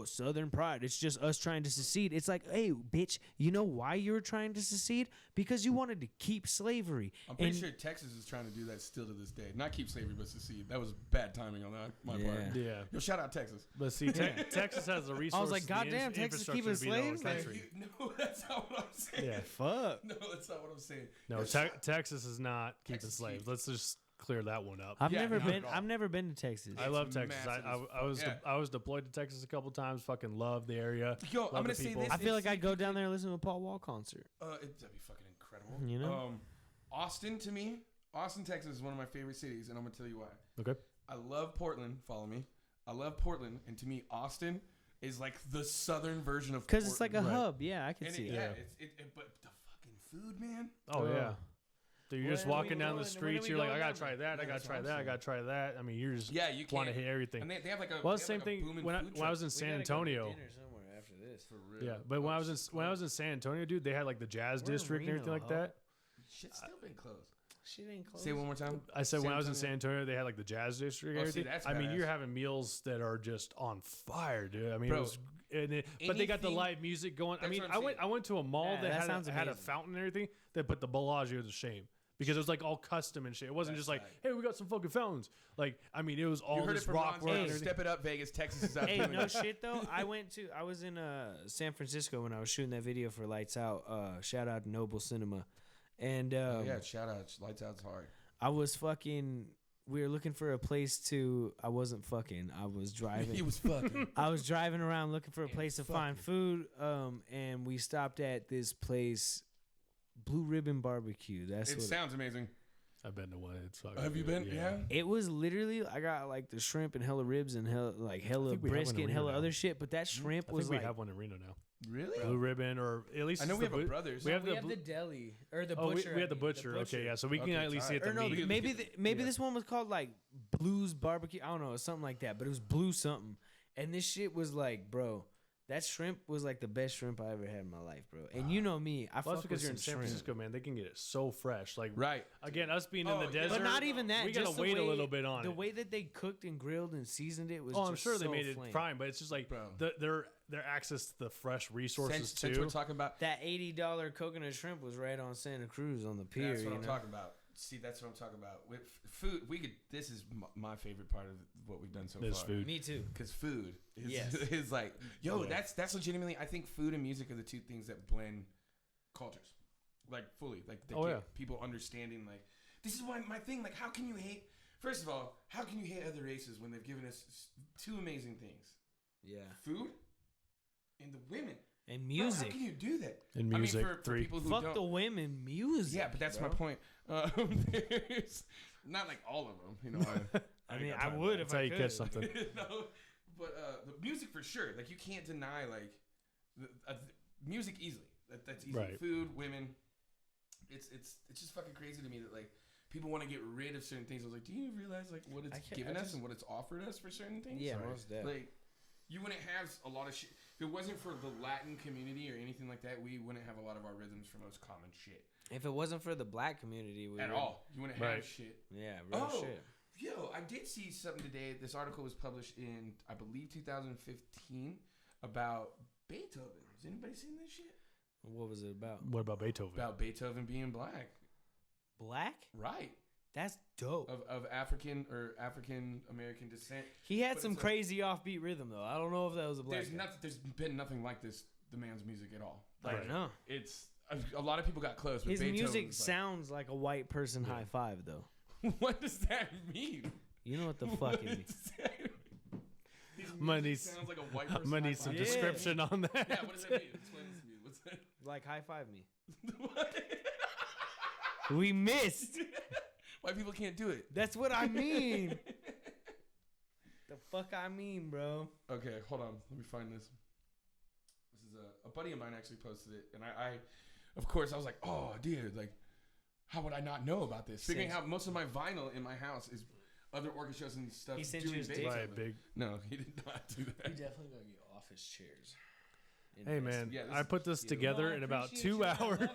Southern pride. It's just us trying to secede. It's like, hey, bitch, you know why you were trying to secede? Because you wanted to keep slavery. I'm pretty And- sure Texas is trying to do that still to this day. Not keep slavery, but secede. That was bad timing on my part. Yeah. Yo, shout out Texas. But see, Texas has the resources. like, the goddamn, Texas keeping infrastructure to be their own slaves? country. No, that's not what I'm saying. Yeah. Fuck. No, that's not what I'm saying. No, Yo, Texas is not keeping Texas slaves. keeps- Let's just clear that one up. I've Yeah, never not been. at all. I've never been to Texas. I love Texas. massive I as was fuck. I was deployed to Texas a couple times. Fucking love the area. Yo, Love I'm the gonna say people. this. I feel like it's- I'd go down there and listen to a Paul Wall concert. That'd be fucking incredible. You know? Austin to me, Austin, Texas is one of my favorite cities, and I'm gonna tell you why. Okay. I love Portland. Follow me. I love Portland, and to me, Austin is like the southern version of Because it's like a Portland. Right. hub. Yeah, I can And see it, it. yeah, Yeah. but the fucking food, man. Oh Ugh. yeah. Dude, you're just When are we walking down going? the When are streets. we You're like, going I gotta down try there? that. I Yeah, gotta that's try what I'm that. I saying. gotta try that. I mean, you're just Yeah, you want to can't. hit everything. And they have like a. Well, they have same like a thing booming when I food was in truck. San Antonio. somewhere after this. For real. Yeah, but when I was in San Antonio, dude, they had like the jazz We're in district and everything Reno, like that. Shit's still been closed. Shit ain't close. Say it one more time. I said San when I was in Antonio? San Antonio, they had like the jazz district and Oh, see, everything. that's I mean, badass. you're having meals that are just on fire, dude. I mean, Bro, it was, but they got the anything- live music going. I That's mean, what I'm saying. I went to a mall Yeah, that, that had, sounds had a amazing. fountain and everything that put the Bellagio to shame. Because it was like all custom and shit. It wasn't That's just like, tight. hey, we got some fucking fountains. Like, I mean, it was all You heard it this from rock Ron's work mouth. and everything. Step it up, Vegas, Texas is out. Hey, doing no it. shit though. I was in San Francisco when I was shooting that video for Lights Out. Shout out Noble Cinema, and Oh, yeah, shout out. Lights out's hard. I was fucking. We were looking for a place to. I wasn't fucking. I was driving. He was fucking. I was driving around looking for a Yeah, place to fuck find it. food. And we stopped at this place, Blue Ribbon Barbecue. That's It what. sounds amazing. I've been to one. It's fucking Have you good. been? Yeah. It was literally. I got like the shrimp and hella ribs and hella I hella think we have one in brisket and hella Reno now. other shit. But that shrimp I was think we like. have one in Reno now. Really? Blue Ribbon, or at least I know it's we the have a Blue- Brothers. We have we the have Blue- the deli or the Oh, butcher. we had I the mean, butcher. Okay, yeah. So we can Okay, at least tight. see it. Or no, We can maybe get maybe yeah. this one was called like Blues Barbecue. I don't know, something like that. But it was Blue something. And this shit was like, bro, that shrimp was like the best shrimp I ever had in my life, bro. And you know me, I Well, fuck that's because with you're in some San shrimp. Francisco, man. They can get it so fresh. Like, Right. again, us being Oh, in the yeah. desert. But not even that. We just gotta the wait a way- little bit on the it. way that they cooked and grilled and seasoned it was. Oh, I'm just sure they so made it flame. prime, but it's just like Bro. their access to the fresh resources Since we're too. talking about. That $80 coconut shrimp was right on Santa Cruz on the pier. That's what you I'm know? talking about. See, that's what I'm talking about. With food, we could. This is my favorite part of what we've done so This far. food. Me too. Because food is, Yes. is like, yo, Yeah. that's legitimately. I think food and music are the two things that blend cultures, like fully. Like they Oh, get yeah. people understanding. Like this is why my thing. Like, how can you hate? First of all, how can you hate other races when they've given us two amazing things: Yeah. food and the women. And music. How can you do that? And music, I mean, for people who Fuck don't. the women, music. Yeah, but that's my point. There's not like all of them, you know. I mean, I would if That's how I you could. catch something. No, but the music for sure. Like you can't deny like music easily. That's easy. Right. Food, women. It's just fucking crazy to me that like people want to get rid of certain things. I was like, do you realize like what it's given us and what it's offered us for certain things? Yeah, most definitely. Like you wouldn't have a lot of shit if it wasn't for the Latin community or anything like that. We wouldn't have a lot of our rhythms for most common shit. If it wasn't for the black community, we at all, you wouldn't have shit. Yeah, real shit. Yo, I did see something today. This article was published in, I believe, 2015 about Beethoven. Has anybody seen this shit? What was it about? What about Beethoven? About Beethoven being black. Black? Right. That's dope. Of African or African American descent. He had some crazy offbeat rhythm though. I don't know if that was a black. There's been nothing like this. The man's music at all. Like, I know. It's a lot of people got close. But His Beethoven music sounds like a white person high five though. What does that mean? You know what the fuck it means. I'm gonna need sounds like a white person. I'm gonna need some description on that. Yeah, what does that mean? Explain this to me. What's that? Like high five me. What? We missed. White people can't do it. That's what I mean. The fuck I mean, bro. Okay, hold on. Let me find this. This is a buddy of mine actually posted it, and I of course, I was like, oh, dude, like, how would I not know about this? Figuring out most of my vinyl in my house is other orchestras and stuff. He sent you his Beethoven. Right, big. No, he did not do that. He definitely gonna get office chairs. Hey man, Yeah, I put this together in about 2 hours.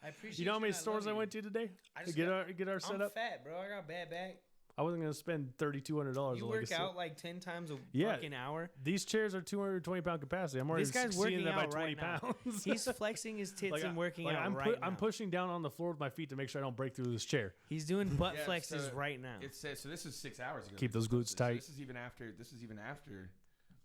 I appreciate You know how many and I stores love I you. went to today I to just get got- our I'm setup? fat, bro. I got bad back. I wasn't gonna spend $3,200. You work out like 10 times a fucking hour. These chairs are 220 pound capacity. I'm already This guy's exceeding working that by out 20 right now. pounds. He's flexing his tits and working out I'm right now. I'm pushing down on the floor with my feet to make sure I don't break through this chair. He's doing butt Yeah, flexes so right now. It says so. This is 6 hours ago. Keep those glutes So tight. This is even after.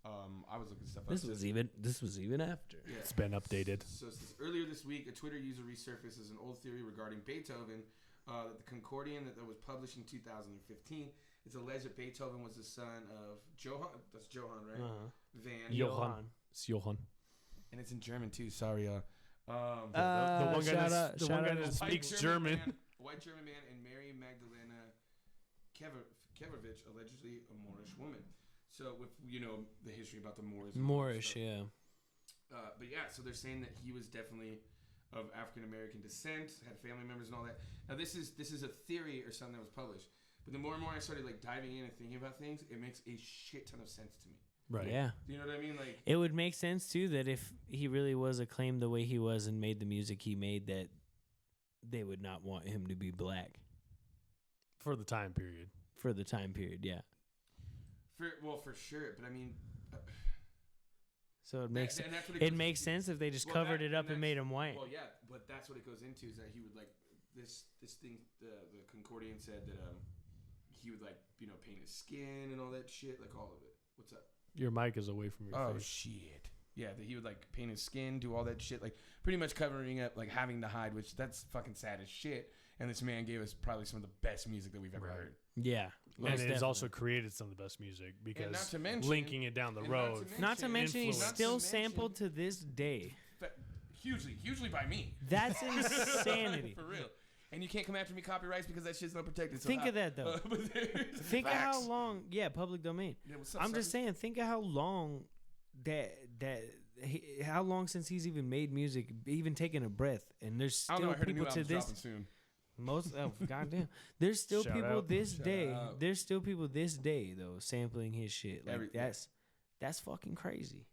I was looking stuff up. This was even after. Yeah. It's been updated. So it says, earlier this week, a Twitter user resurfaced as an old theory regarding Beethoven, that the Concordian that was published in 2015. It's alleged that Beethoven was the son of Johann. That's Johann, right? Van. Johann. It's Johann. And it's in German too. Sorry, The one guy that speaks German. A white German man and Mary Magdalena Kevervich, allegedly a Moorish woman. So with the history about the Moors. and all that Moorish, stuff. yeah. But yeah, so they're saying that he was definitely of African American descent, had family members and all that. Now this is a theory or something that was published. But the more and more I started like diving in and thinking about things, it makes a shit ton of sense to me. Right. Yeah. Do you know what I mean? Like It would make sense too that if he really was acclaimed the way he was and made the music he made, that they would not want him to be black For the time period. for the time period. Yeah. for sure. But I mean, So it makes and that's what it goes makes into. sense if they just Well, covered that- it up and made that's- him white. Well, yeah, but that's what it goes into is that he would like this thing. The Concordian said that he would like paint his skin and all that shit, like all of it. What's up? Your mic is away from your Oh face. shit! Yeah, that he would like paint his skin, do all that shit, like pretty much covering up, like having to hide, which that's fucking sad as shit. And this man gave us probably some of the best music that we've ever heard. Yeah. And most it's also definitely. created some of the best music because not to mention- linking it down the and not road. to Not to mention he's influence. still Not to mention- sampled to this day. Hugely by me. That's insanity. For real. And you can't come after me copyrights because that shit's not protected. So Think of that, though. But there's Think of how facts. long, public domain. Yeah, what's up, I'm just son? saying, think of how long how long since he's even made music, even taken a breath, and there's I don't know. still I heard a new people to album's this dropping soon. goddamn. There's still Shout people out. this Shout day. out. There's still people this day though sampling his shit. Like Everything. that's fucking crazy.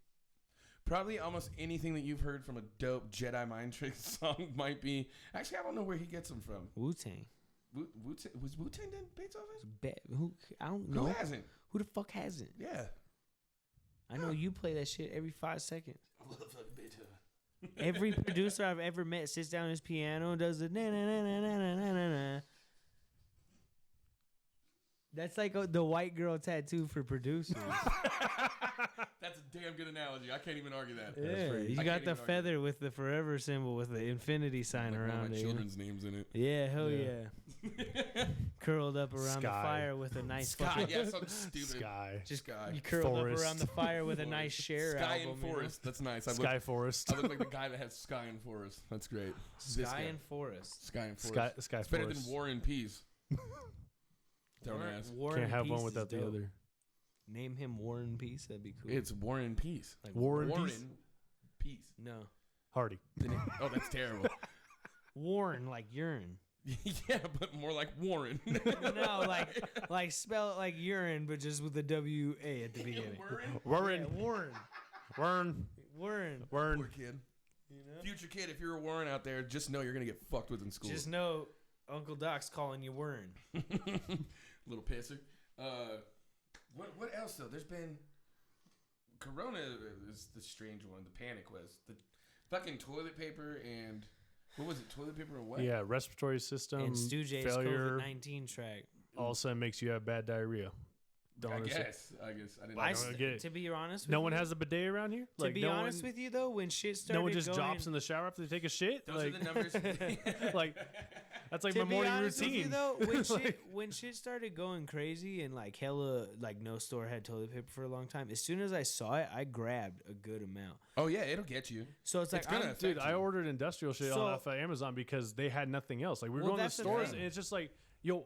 Probably almost anything that you've heard from a dope Jedi Mind Trick song might be. Actually, I don't know where he gets them from. Wu-Tang. Was Wu-Tang done Beethoven? Who I don't know. Who hasn't? Who the fuck hasn't? Yeah. I know you play that shit every 5 seconds. Motherfucking Beethoven. Every producer I've ever met sits down at his piano and does the na na na na na na na na. That's like the white girl tattoo for producers. That's a damn good analogy. I can't even argue that. Yeah, you I got can't the even argue feather with the forever symbol with the infinity sign like one of around my it. children's names in it. Yeah, hell Yeah. yeah. Curled up around the Sky. fire with a nice Sky, fucking. yeah, something stupid. Sky. Just Sky. you curled Forest. up around the fire with a nice share Sky album. and you know? Forest. That's nice. Sky Forest. I look like the guy that has Sky and Forest. That's great. This Sky guy. and Forest. Sky and Forest. Sky It's better Forest. than War and Peace. Don't ask. War Can't and have Peace one is without the dope. other. Name him War and Peace. That'd be cool. It's War and Peace. like War and Warren Peace. Peace. No, Hardy. Oh, that's terrible. Warren like urine. Yeah, but more like Warren. No, like spell it like urine, but just with the W-A at the beginning. Warren. Yeah, Warren. Warren. Warren. Poor Warren. kid. You know? Future kid, if you're a Warren out there, just know you're gonna get fucked with in school. Just know Uncle Doc's calling you Warren. Little pisser. What else though? There's been Corona is the strange one. The panic was the fucking toilet paper and what was it? Toilet paper and what? Yeah, respiratory system And Stu J's failure COVID-19 track. all of a sudden makes you have bad diarrhea. Don't I understand. guess. I didn't. I know. don't get it. To be honest with No you, one has a bidet around here. To be no honest one, with you though, when shit started no one just going, drops in the shower after they take a shit. Those like, are the numbers. like that's like to my be morning honest with you, routine. though, when Like- when shit started going crazy and like hella like no store had toilet paper for a long time, as soon as I saw it, I grabbed a good amount. Oh yeah, it'll get you. So it's like It's gonna I'm- affect Dude, you. I ordered industrial shit So- off of Amazon because they had nothing else. Like we were Well, going to the that's the stores, thing. and it's just like, yo,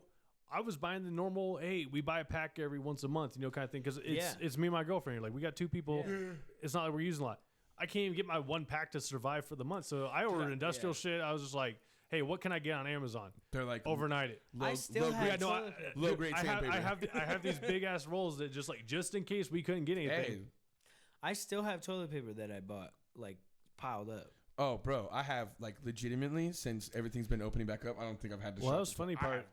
I was buying the normal. Hey, we buy a pack every once a month, kind of thing. Because it's me and my girlfriend. Like we got two people. Yeah. It's not like we're using a lot. I can't even get my one pack to survive for the month. So I ordered industrial shit. I was just like, hey, what can I get on Amazon? They're like Overnight it. I still have Yeah, no, toilet paper. low grade I sandpaper. I have these big ass rolls that just in case we couldn't get anything. Hey. I still have toilet paper that I bought like piled up. Oh, bro, I have like legitimately since everything's been opening back up. I don't think I've had to. Well, shop that was before. funny part.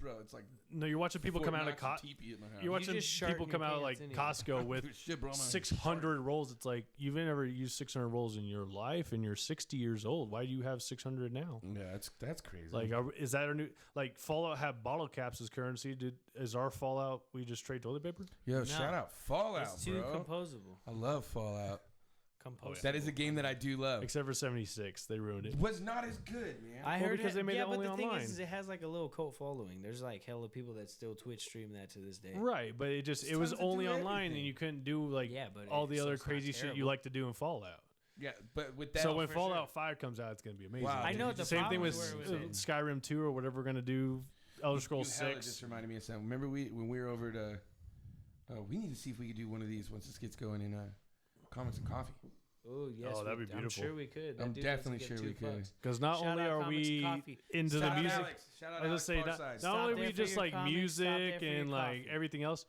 Bro, it's like No, you're watching people Fort come out of Knox and teepee at my house. you're watching just shart people in come your out of like pants anyway. Costco with Shit, bro, I'm 600 rolls. It's like you've never used 600 rolls in your life, and you're 60 years old. Why do you have 600 now? Yeah, that's crazy. Like, is that our new? Like, Fallout have bottle caps as currency. Is our Fallout we just trade toilet paper? yo, No. shout out Fallout, It's too bro. composable. I love Fallout. Composable. That is a game that I do love. Except for 76, they ruined it. Was not as good, man. I Well, heard because it, they made yeah, it only but the thing online. is it has like a little cult following. There's like hella people that still Twitch stream that to this day. Right, but it It's was tons to only do online, everything. and you couldn't do like Yeah, but all the so other it's not crazy shit you terrible. like to do in Fallout. Yeah, but with that, So when for Fallout sure. 5 comes out, it's gonna be amazing. Wow, I dude, know you what the just- Same thing with problem is where it was Skyrim 2 or whatever we're gonna do. Elder Scrolls You hella 6. just reminded me of something. Remember when we were over to? We need to see if we could do one of these once this gets going in Comics and Coffee. Oh yes, Oh, that'd be I'm beautiful. sure we could. I'm That dude doesn't definitely get sure two we could. fucks. Because not Shout only out are Comics we and Coffee. into the Shout out music, Alex. Shout out I was gonna Alex say Parkside. not only there we for just your like comics, stop there music for your and like coffee. everything else.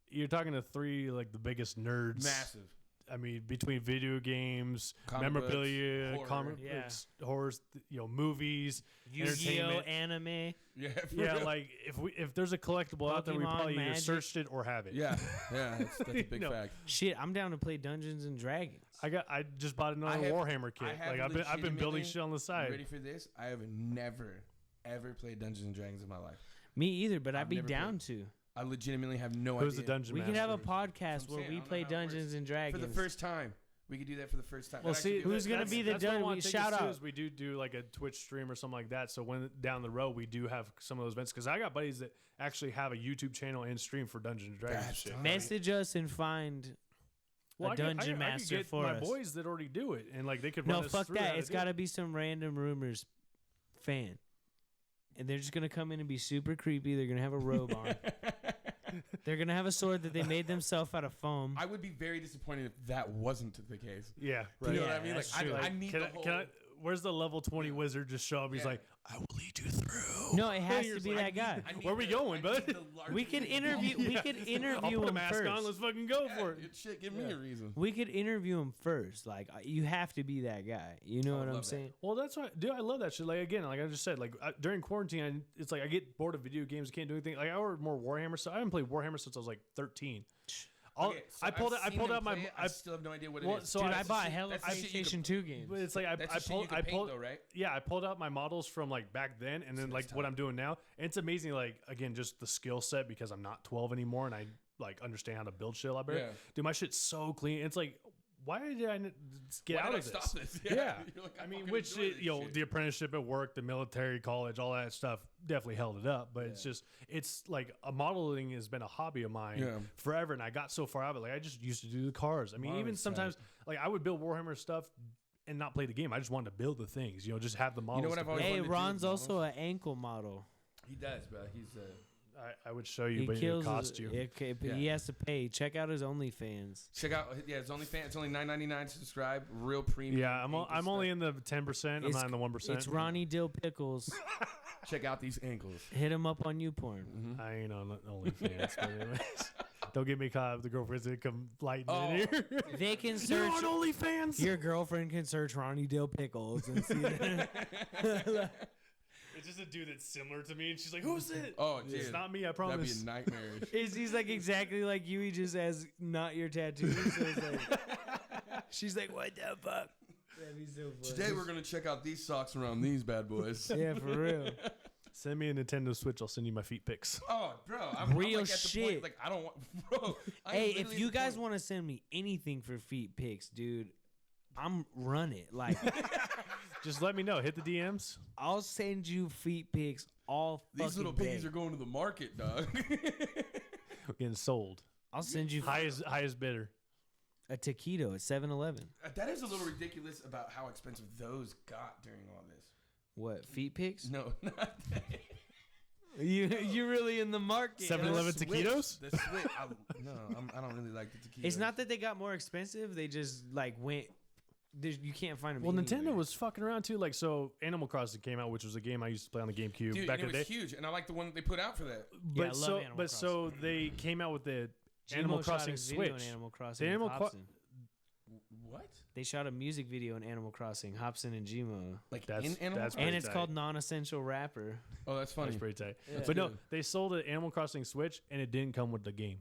You're talking to three like the biggest nerds. Massive. I mean, between video games, Comic memorabilia, books, horror. comic Yeah. books, horrors, movies, Yu-Gi-Oh, entertainment. anime. Yeah, for Yeah, real. like if there's a collectible out there, we Pokemon, probably either Magic. searched it or have it. yeah, that's a big No. fact. Shit, I'm down to play Dungeons and Dragons. I just bought another I have- Warhammer kit. I have Like I've been building legitimately- shit on the You side. ready for this? I have never, ever played Dungeons and Dragons in my life. Me either, but I'd I've be never down to. I legitimately have no Who's idea. the dungeon We master? could have a That's podcast what I'm where saying. we I don't play know how it works. Dungeons and For Dragons. the first time. We could do that for the first time. Well, That'd see, actually who's gonna be the that's what I judge? want to take Shout us to out. is we do like a Twitch stream or something like that. So when down the road we do have some of those events because I got buddies that actually have a YouTube channel and stream for Dungeons and Dragons and That's shit. tight. Message us and find Well, a I could- dungeon I could master get for my us. boys that already do it and like they could No, run us fuck through how that. to It's do got it. to be some random rumors fan. And they're just going to come in and be super creepy. They're going to have a robe on. They're going to have a sword that they made themselves out of foam. I would be very disappointed if that wasn't the case. Yeah, Do right. you know what I Yeah, mean? Like, that's true. I need can the I, whole. can I, where's the level 20 wizard just show up? He's Yeah. like, I will lead you through. No, it has You're to just be like, that guy. I need Where we going, bud? We could interview. We could I'll interview put a him mask first. on. Let's fucking go for it. Shit, give me a reason. We could interview him first. Like you have to be that guy. You know I would what I'm love that. saying? Well, that's why, dude. I love that shit. Like again, like I just said, like during quarantine, it's like I get bored of video games. I can't do anything. Like I ordered more Warhammer stuff. I haven't played Warhammer since I was like 13. Okay, so I pulled I've out. I seen pulled them out my. play it. I still have no idea what it well, is. so Dude, I- I bought hella that's the shit you PlayStation could- 2 games. But it's like That's I the shit you pulled. can I paint pulled. though, right? Yeah, I pulled out my models from like back then, and then So like that's what tight. I'm doing now. And it's amazing. Like again, just the skill set because I'm not 12 anymore, and I like understand how to build shit a lot better. Yeah. Dude, my shit's so clean. It's like, why did I get out of this? Stop this? Yeah. You're like, I mean, fucking which, enjoy this you know, shit. the apprenticeship at work, the military, college, all that stuff definitely held it up. But it's like modeling has been a hobby of mine forever. And I got so far out of it. Like, I just used to do the cars. I mean, even sometimes, like, I would build Warhammer stuff and not play the game. I just wanted to build the things, you know, just have the models. You know what I've always Hey, wanted to do Ron's with also an ankle model. He does, bro. He's I would show you, He but it kills cost you. Okay, but he has to pay. Check out his OnlyFans. check out. Yeah, it's only $9.99 to subscribe. Real premium. Yeah, I'm only in the 10%. I'm not in the 1%. It's Ronnie Dill Pickles. Check out these ankles. Hit him up on YouPorn. I ain't on OnlyFans. But anyways, don't get me caught if the girlfriends didn't come lighting in here. They can You're search. on OnlyFans. Your girlfriend can search Ronnie Dill Pickles and see that. It's just a dude that's similar to me, and she's like, "Who's it?" Oh, dude. It's not me. I That'd promise. be a nightmarish. He's like exactly like you. He just has not your tattoo. So it's like, she's like, what the fuck? That'd be so funny. Today we're gonna check out these socks around these bad boys. Yeah, for real. Send me a Nintendo Switch. I'll send you my feet pics. Oh, bro, I'm Real like at the shit. point, like I don't want, bro. I'm Hey, literally if at you the guys point- want to send me anything for feet pics, dude, I'm run it. Like, Just let me know. Hit the DMs. I'll send you feet pics all fucking these little day. piggies are going to the market, dog. We're getting sold. I'll send you Highest bidder. a taquito at 7-Eleven. That is a little ridiculous about how expensive those got during all this. What, feet pics? No, not that. You really in the market. 7-Eleven The taquitos? The Switch. I don't really like the taquitos. It's not that they got more expensive. They just like went. You can't find them. Well, Nintendo anywhere. was fucking around too. Like, so Animal Crossing came out, which was a game I used to play on the GameCube Dude, back and in it the was day. huge, and I like the one that they put out for that. Yeah, I But love so, Animal but so they came out with the Gmo Animal shot Crossing his video in Switch. Animal Crossing. The with Animal Hobson. What? They shot a music video in Animal Crossing, Hobson and Gmo. Like That's- in Animal that's Crossing? And it's tight. called Non-Essential Rapper. Oh, that's funny. That's pretty tight. Yeah. But no, good. they sold an Animal Crossing Switch, and it didn't come with the game.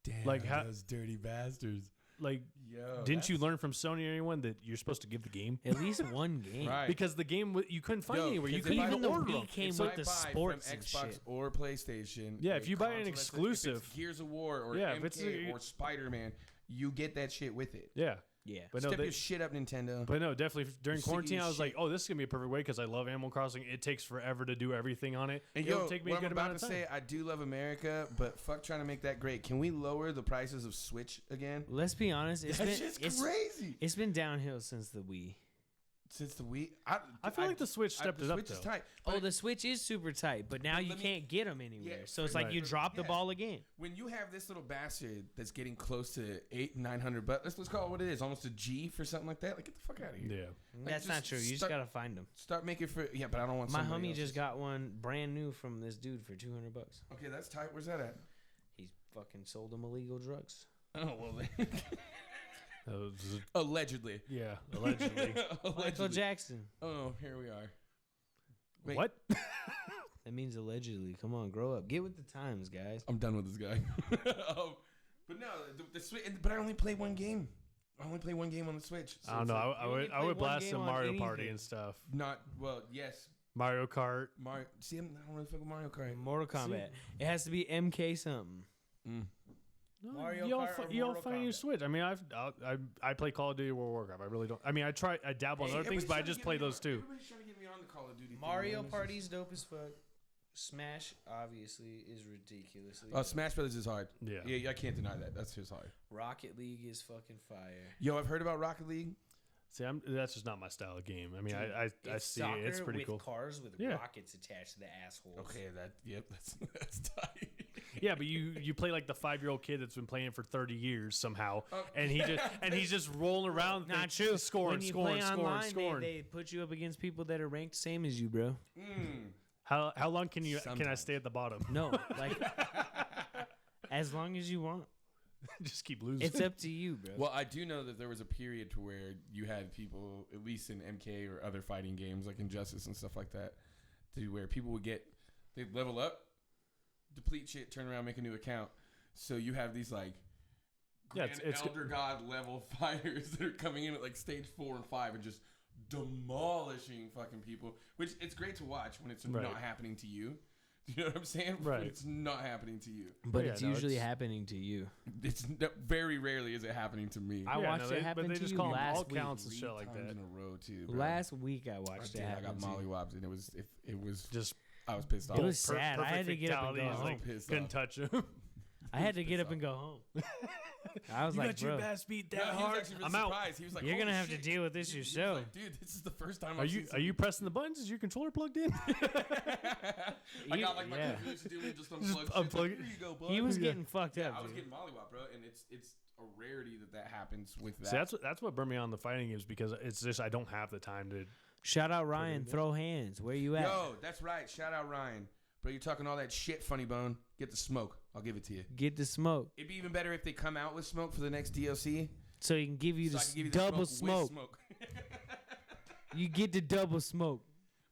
Damn, Like, how- those dirty bastards. Like, Yo, didn't you learn from Sony or anyone that you're supposed to give the game? At least one game. Right. Because the game you couldn't find Yo, anywhere. You because couldn't if I even the order Wii them. came If with I the buy sports from and Xbox shit. or PlayStation. Yeah, a if you buy an console that's- exclusive- if it's Gears of War or Yeah, if MK it's or Spider-Man, you get that shit with it. Yeah, Yeah. but no, Step they, your shit up, Nintendo. but no, definitely during City quarantine, I was like, shit. oh, this is gonna be a perfect way because I love Animal Crossing. It takes forever to do everything on it. And It'll yo, take me a what good I'm about amount to of time. say, I do love America, but fuck trying to make that great. Can we lower the prices of Switch again? Let's be honest. It's That's been just crazy. it's been downhill since the Wii. Since the Wii, I feel like the Switch stepped the it up, Switch is though. tight. Oh, But the Switch is super tight, but now But you let me- can't get them anywhere. Yeah, So it's right. like you drop the Yeah. ball again. when you have this little bastard that's getting close to 800-900, but let's call it what it is, almost a G for something like that. Like, get the fuck out of here. Yeah, That's just not true. You just start- gotta find them. Start making for but I don't want. My somebody homie else's. just got one brand new from this dude for $200. Okay, that's tight. Where's that at? He's fucking sold them illegal drugs. Oh well, That was- allegedly. yeah, allegedly. Michael Allegedly. Jackson. Oh, here we are. Wait. What? That means allegedly. Come on, grow up. Get with the times, guys. I'm done with this guy. But no, the Switch. But I only play one game. I only play one game on the Switch. So I don't it's know. like, I you only would play one blast game some on Mario Party anything. and stuff. not well. Yes, Mario Kart. Mario. See, I don't really fuck with Mario Kart. Mortal Kombat. It has to be MK something. Mm. No, Mario you'll Kart or you'll Mortal find your Kombat? Switch. I mean, I play Call of Duty World of Warcraft. I really don't. I mean, I dabble on Hey, other things, everybody's but I trying to just get play me those on- two. Everybody's trying to get me on the Call of Duty. thing, Mario man. It's Party's dope as fuck. Smash obviously is ridiculously. just- Smash Brothers is hard. Yeah. Yeah, I can't deny that. That's just hard. Rocket League is fucking fire. Yo, I've heard about Rocket League. See, that's just not my style of game. I mean, Dude, I It's see it. It's soccer pretty with cool. cars with Yeah. rockets attached to the assholes. Okay, that's tight. Yeah, but you play like the 5-year-old kid that's been playing for 30 years somehow, Oh. and he's just rolling around, Not true. scoring, when you scoring, play scoring, online, scoring. They put you up against people that are ranked same as you, bro. How long can I Sometimes. stay at the bottom? No, like as long as you want. Just keep losing. It's up to you, bro. Well, I do know that there was a period to where you had people, at least in MK or other fighting games like Injustice and stuff like that, to where people would they'd level up, deplete shit, turn around, make a new account. So you have these like Yeah, Grand it's- Elder God level fighters that are coming in at like stage 4 and 5 and just demolishing fucking people. Which it's great to watch when it's Right. not happening to you. You know what I'm saying? Right. But it's not happening to you. But Yeah, it's no, usually it's- happening to you. It's very rarely is it happening to me. I watched it happen but they to just you call 'em last all week. counts and 3 shit like times that. in a row too. Bro. Last week I watched it I happen got to you. mollywopped and it was Just I was pissed off. It was sad. I had to get up and go fatalities, home. like, Pissed couldn't off. touch him. I had to pissed get up off. and go home. I was You like, got your bro, ass beat No, that he was hard. actually really I'm out. surprised. He was like, you're "Holy gonna have to shit." deal with this He was yourself. like, dude, this is the first time Are I've you seen are you pressing the buttons? Is your controller plugged in? I got like my Yeah. computer used to do and just Just unplug. unplug Shit. it. Here you go, bud. He was Yeah. getting fucked Yeah, up. I was dude. getting mollywopped, bro, and it's a rarity that happens with that. See, that's what burned me on the fighting games because it's just I don't have the time to. Shout out Ryan. Throw hands. Where you at? Yo, that's right. Shout out Ryan. Bro, you're talking all that shit, Funny Bone. Get the smoke. I'll give it to you. Get the smoke It'd be even better if they come out with smoke for the next DLC. so he can give you So I the can give you the double with smoke. smoke. You get the double smoke.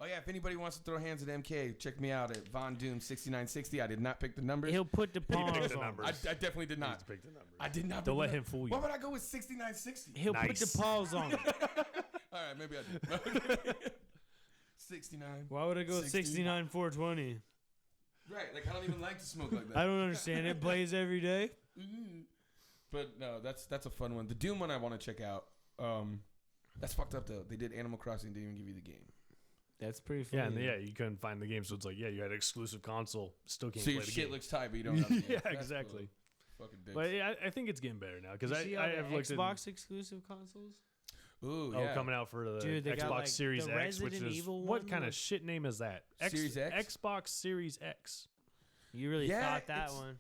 Oh yeah, if anybody wants to throw hands at MK, check me out at Von Doom 6960. I did not pick the numbers. He'll put the He picked pause the on. numbers. I definitely did He not. just picked the numbers. I did not. Don't pick let the him fool you. Why would I go with 6960? He'll put Nice. the pause on. All right, maybe I did. 69. Why would I go 60? 69 420? Right, like I don't even like to smoke like that. I don't understand. It plays every day. But no, that's a fun one. The Doom one I want to check out. That's fucked up though. They did Animal Crossing, didn't even give you the game. That's pretty funny. Yeah, and yeah, you couldn't find the game, so it's like, yeah, you had exclusive console, still can't So play your the shit game. looks tight, but you don't have the game. Yeah, That's exactly. cool. Fucking dicks. But yeah, I think it's getting better now because You I see all have the looked Xbox exclusive consoles? Ooh, at yeah. coming out for the Dude, they Xbox got, like, Series the X, which Resident is Evil what one kind of was- shit name is that? Series X? Xbox Series X. You really Yeah, thought that it's- one?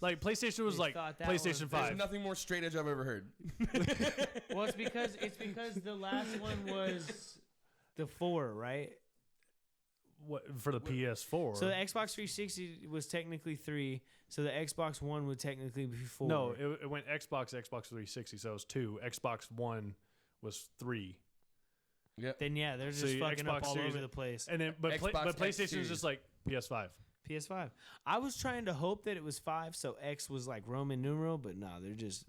Like PlayStation was You like thought that PlayStation one- There's 5. nothing more straight edge I've ever heard. Well, it's because the last one was the 4, right? What for the PS4? So the Xbox 360 was technically 3. So the Xbox One would technically be 4. no, it went Xbox 360, so it was 2. Xbox One was 3, then yeah, they're So just your fucking up Xbox all Series- over the place. and then but Xbox X PlayStation was Series. just like PS5. PS5. I was trying to hope that it was 5, so X was like Roman numeral, but no,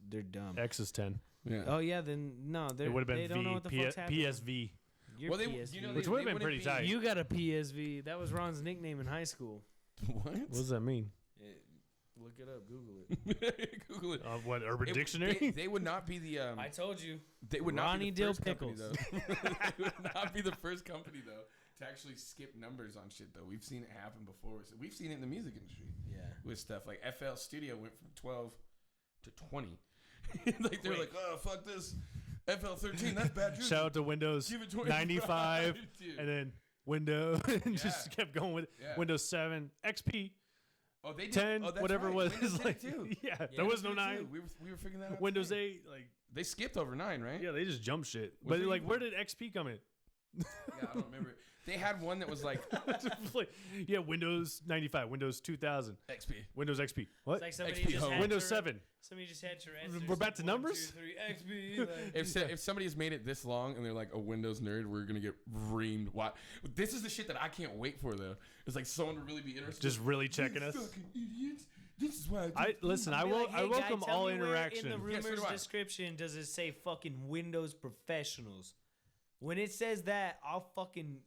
they're dumb. X is 10. Yeah. Oh yeah, then no, It would have been they don't know what the V, fuck's happening. PSV. Your Well, they- PSV. you know, Which they- would've they been pretty wouldn't tight. You got a PSV. That was Ron's nickname in high school. What? What does that mean? Look it up. Google it. Google it. What Urban It- Dictionary? They would not be the. I told you. They would not Ronnie be the Dill first company, Pickles. though. They would not be the first company though to actually skip numbers on shit though. We've seen it happen before. So we've seen it in the music industry Yeah. with stuff like FL Studio went from 12 to 20. Like they're like, oh fuck this, FL 13. That's bad juju. Shout out to Windows Give it 25, 95, dude. and then Windows, and Yeah. just kept going with Yeah. Windows 7, XP, Oh, they did. 10, oh, that's whatever right. it was. Windows did Like, it too. yeah, Yeah. there was no Windows did 9. too. We were figuring that out. Windows today. 8, like, They skipped over 9, right? yeah, they just jumped shit. Was But it like, even- where did XP come in? Yeah, I don't remember. They had one that was like Like, yeah, Windows 95, Windows 2000, XP. Windows XP. What? It's like somebody XP just home. had Windows to- 7. Somebody just had to answer. We're back to numbers? 1, 2, 3, XP. Like, If somebody has made it this long and they're like a Windows nerd, we're gonna get reamed. Why? This is the shit that I can't wait for though. It's like someone to really be interested. Just really checking You us. fucking idiots. This is why I listen. I Be will. like, I "Hey, welcome guy, tell all me where interaction. In the Yeah, so rumors do I. description, does it say fucking Windows Professionals? When it says that, I'll fucking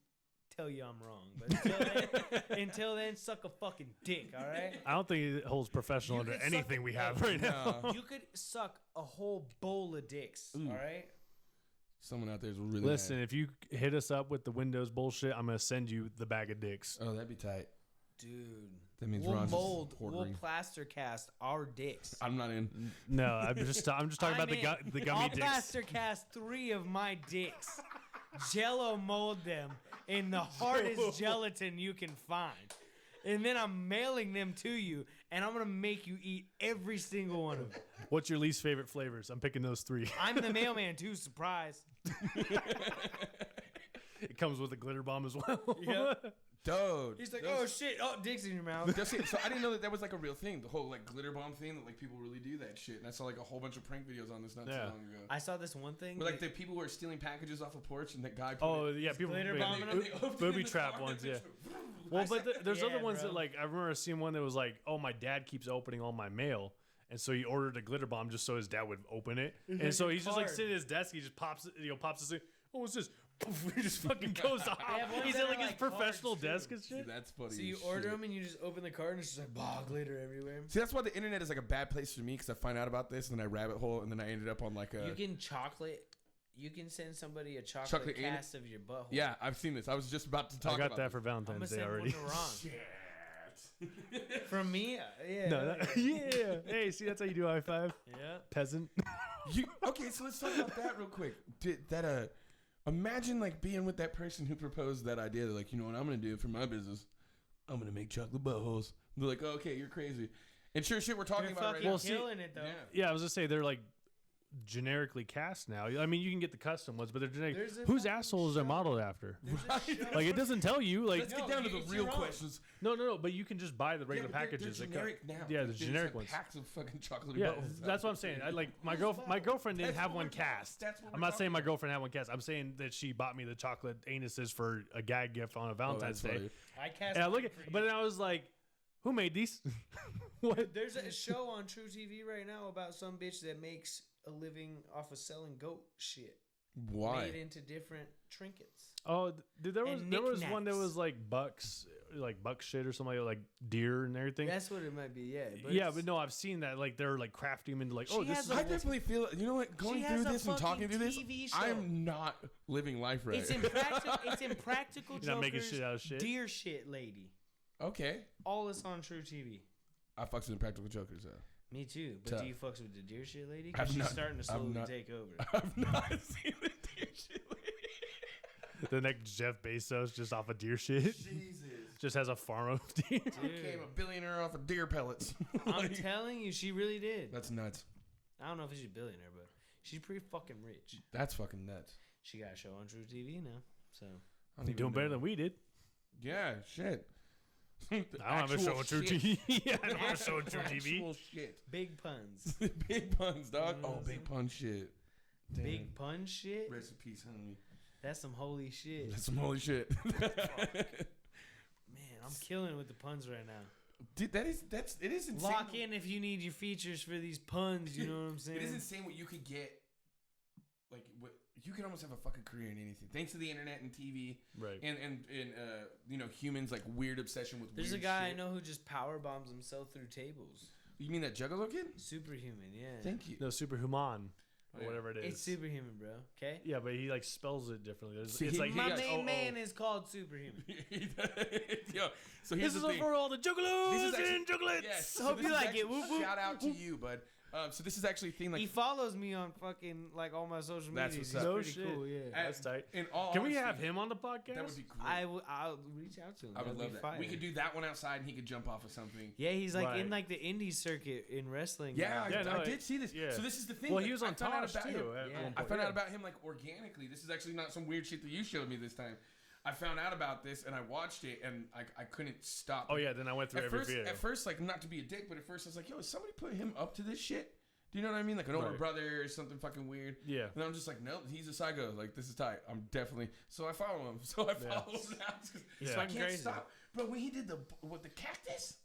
tell you I'm wrong. But until then, suck a fucking dick. All right. I don't think it holds professional You under could suck anything a- we have hey, right now. No. You could suck a whole bowl of dicks. Ooh. All right. Someone out there is really Listen, mad. if you hit us up with the Windows bullshit, I'm gonna send you the bag of dicks. Oh, that'd be tight. Dude. That means We'll Ron's mold. just We'll ordering. plaster cast our dicks. I'm not in. No, I'm just talking about the gummy I'll dicks. plaster cast 3 of my dicks. Jello mold them in the hardest gelatin you can find. And then I'm mailing them to you, and I'm going to make you eat every single one of them. What's your least favorite flavors? I'm picking those 3. I'm the mailman, too. Surprise. It comes with a glitter bomb as well. Yep. Dude. He's like, those- oh, shit. Oh, dick's in your mouth. So I didn't know that was like a real thing. The whole like glitter bomb thing. That like people really do that shit. And I saw like a whole bunch of prank videos on this not too Yeah. long ago. I saw this one thing. Where like the people were stealing packages off a porch and that guy. Put Oh it, yeah, people glitter big- bombing and they opened it booby in the trap car, ones. and Yeah. bitch went, Well, but there's Yeah, other ones bro. that like I remember seeing one that was like, oh, my dad keeps opening all my mail. And so he ordered a glitter bomb just so his dad would open it. And so he's just like card. sitting at his desk. He just pops it, pops this thing. Oh, what's this? He just fucking goes off. have ones He's that at are like his like professional cards, too. desk and See, shit. that's funny. So you as order shit. them and you just open the card and it's just like glitter everywhere. See, that's why the internet is like a bad place for me because I find out about this and then I rabbit hole and then I ended up on like a. You can send somebody a chocolate cast of your butthole. Yeah, I've seen this. I was just about to talk I got about that this. for I'm Valentine's gonna Day send already. one to Ron. Shit. From me, yeah. No, yeah. Hey, see, that's how you do high five, Yeah. peasant. Okay, so let's talk about that real quick. Imagine like being with that person who proposed that idea. They're like, you know what I'm gonna do for my business? I'm gonna make chocolate buttholes. They're like, oh, okay, you're crazy. And sure shit, we're talking They're about right fucking now. Well, see- killing it though. Yeah. Yeah, I was gonna say they're like generically cast now. I mean, you can get the custom ones, but they're generic. There's a Whose fucking asshole is show. it modeled after? There's a show. Like, it doesn't tell you. Like, Let's get No, down to the it's real your own. questions. no. But you can just buy the regular Yeah, but packages. They're that come- generic now. Yeah, Like, the they just generic have ones. Packs of fucking chocolate Yeah, buttholes. that's what I'm saying. I like my girlfriend didn't That's have what one we're talking- cast. that's what I'm we're not saying my talking girlfriend had one cast. I'm saying that she bought me the chocolate anuses for a gag gift on a Oh, Valentine's that's Day. funny. I cast And I look mine at, for but you. then I was like, who made these? What? There's a show on True TV right now about some bitch that makes a living off of selling goat shit Why? made into different trinkets. Oh, dude, there was And one that knickknacks. was like buck shit or something like deer and everything. That's what it might be, yeah. But Yeah, it's- but no, I've seen that. Like they're like crafting them into like, She oh, this has is. a I definitely feel. You know what? Going has through a this and talking fucking through this, TV show. I'm not living life right. It's impractical. It's impractical. You're not making Jokers, shit out of shit? Deer shit, lady. Okay, All this on True TV. I fucks with Impractical Jokers though. Me too. But Tough. do you fucks with the deer shit, lady? I've Because she's not- starting to I've slowly not- take over. I've not seen the deer shit. The next Jeff Bezos just off of deer shit. Jesus. Just has a farm of deer. Became a billionaire off of deer pellets. I'm Like, telling you, she really did. that's nuts. I don't know if she's a billionaire, but she's pretty fucking rich. That's fucking nuts. She got a show on True TV now. So I don't You're even doing better know. than we did. Yeah, shit. I don't have a show on True TV. Yeah, I don't have a show on True TV. Actual shit. big puns. Big puns, dog. You know what Oh, I'm big saying? pun shit. Damn. Big pun shit. Rest in peace, homie. That's some holy shit. That's some holy shit. Man, I'm killing it with the puns right now. Dude, it is insane. Lock in if you need your features for these puns. You know what I'm saying? It is insane what you could get. Like, what you could almost have a fucking career in anything, thanks to the internet and TV, Right. and you know, humans like weird obsession with. There's a weird guy shit. I know who just power bombs himself through tables. You mean that Juggalo kid? Superhuman, yeah. Thank you. No, superhuman. Or Yeah. whatever it is. It's superhuman, bro. Okay. Yeah, but he like spells it differently. It's, See, it's he- like My got- main man is called Superhuman. Yo, so here's This is the thing. for all the juggalos This is actually- and juggalettes. Yes. Hope this you is like actually- it. Whoop, whoop, Shout out to you, bud. So this is actually a thing like He follows me on fucking like all my social That's media. what's He's up. No pretty shit. cool, yeah. That's tight. In all Can we honesty, have him on the podcast? That would be great. I'll reach out to him. I would That'd love be that. fire. We could do that one outside, and he could jump off of something. Yeah, he's like Right. in like the indie circuit in wrestling. Yeah, now. Yeah, no, I did see this. yeah. So this is the thing. Well, like, he was I on found out Tosh about too. him. at Yeah. one I point. found Yeah. out about him like organically. This is actually not some weird shit that you showed me this time. I found out about this and I watched it and I couldn't stop. Oh yeah, then I went through every video. At first, like not to be a dick, but at first I was like, "Yo, is somebody put him up to this shit?" Do you know what I mean? Like an older Right. brother or something fucking weird. Yeah. And I'm just like, nope, he's a psycho. Like this is tight. I'm definitely. So I follow him. So I Yeah. follow him now. He's I fucking can't crazy. stop, bro. When he did the cactus,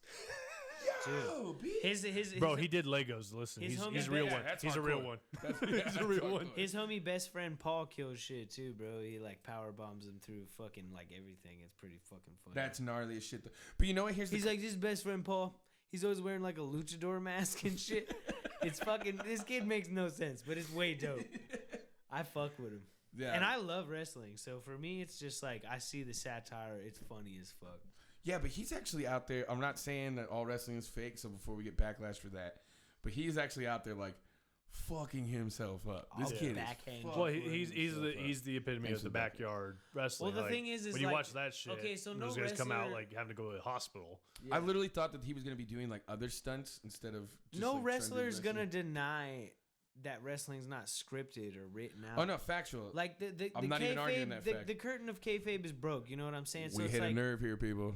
yo, B. His Bro, he did Legos. Listen, his he's homie a real Yeah, one. that's He's a real hardcore. one. That's a real one. hardcore. his homie best friend Paul kills shit too, bro. He like power bombs him through fucking like everything. It's pretty fucking funny. That's gnarly as shit. Though. But you know what? Here's the He's like his best friend Paul. He's always wearing like a luchador mask and shit. It's fucking. This kid makes no sense, but it's way dope. I fuck with him. yeah. And I love wrestling, so for me, it's just like I see the satire. It's funny as fuck. Yeah, but he's actually out there. I'm not saying that all wrestling is fake, so before we get backlash for that, but he's actually out there like fucking himself up. This I'll kid backhand is you. Well, fucking he's himself up. he's the epitome Thanks of for the the back. backyard wrestling. Well, the like, thing is when you like- watch that shit, okay, so no those guys come out wrestler- like having to go to the hospital. I literally thought that he was gonna be doing like other stunts instead of just, No like, trying to do wrestler's gonna wrestling. deny that wrestling's not scripted or written out. Oh no, factual. Like the I'm not even arguing that the, fact. the curtain of kayfabe is broke. You know what I'm saying? So we it's hit like, a nerve here, people.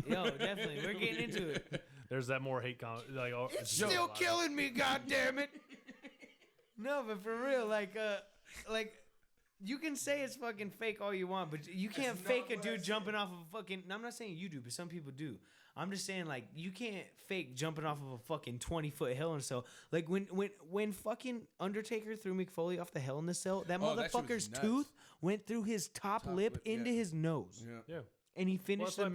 yo, definitely, we're getting into it. There's that more hate comment. Like, oh, It's just still a lot. killing me, goddammit. No, but for real, like you can say it's fucking fake all you want, but you can't That's fake not a what I dude said. jumping off of a fucking. I'm not saying you do, but some people do. I'm just saying, like, you can't fake jumping off of a fucking 20-foot Hell in a Cell. Like, when fucking Undertaker threw Mick Foley off the Hell in a Cell, that motherfucker's tooth went through his top lip into his nose. Yeah. And he finished the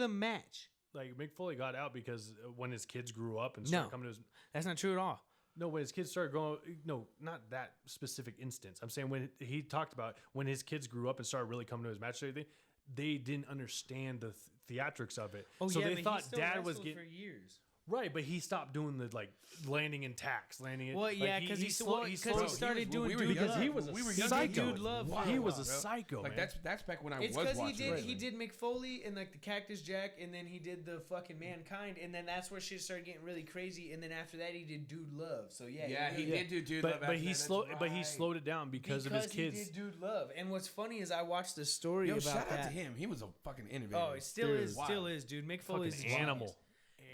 match. Like, Mick Foley got out because when his kids grew up and started coming to his... That's not true at all. No, when his kids started going... No, not that specific instance. I'm saying when he talked about when his kids grew up and started really coming to his match and everything, they didn't understand the theatrics of it. Oh, so yeah, they but thought he still dad was wrestled getting... for years. Right, but he stopped doing the, like, landing in tacks, landing in... Well, yeah, because he started doing Dude Love. He was a psycho. Dude Love. He was a psycho, like, man. That's back when I it's was watching. It's because he did Mick Foley and, like, the Cactus Jack, and then he did the fucking Mankind, and then that's where shit started getting really crazy, and then after that he did Dude Love. So, yeah. He did do Dude Love. But he slowed it down because of his kids. He did Dude Love. And what's funny is I watched the story about shout that. out to him. He was a fucking innovator. Oh, it still is, dude. Mick Foley's an animal.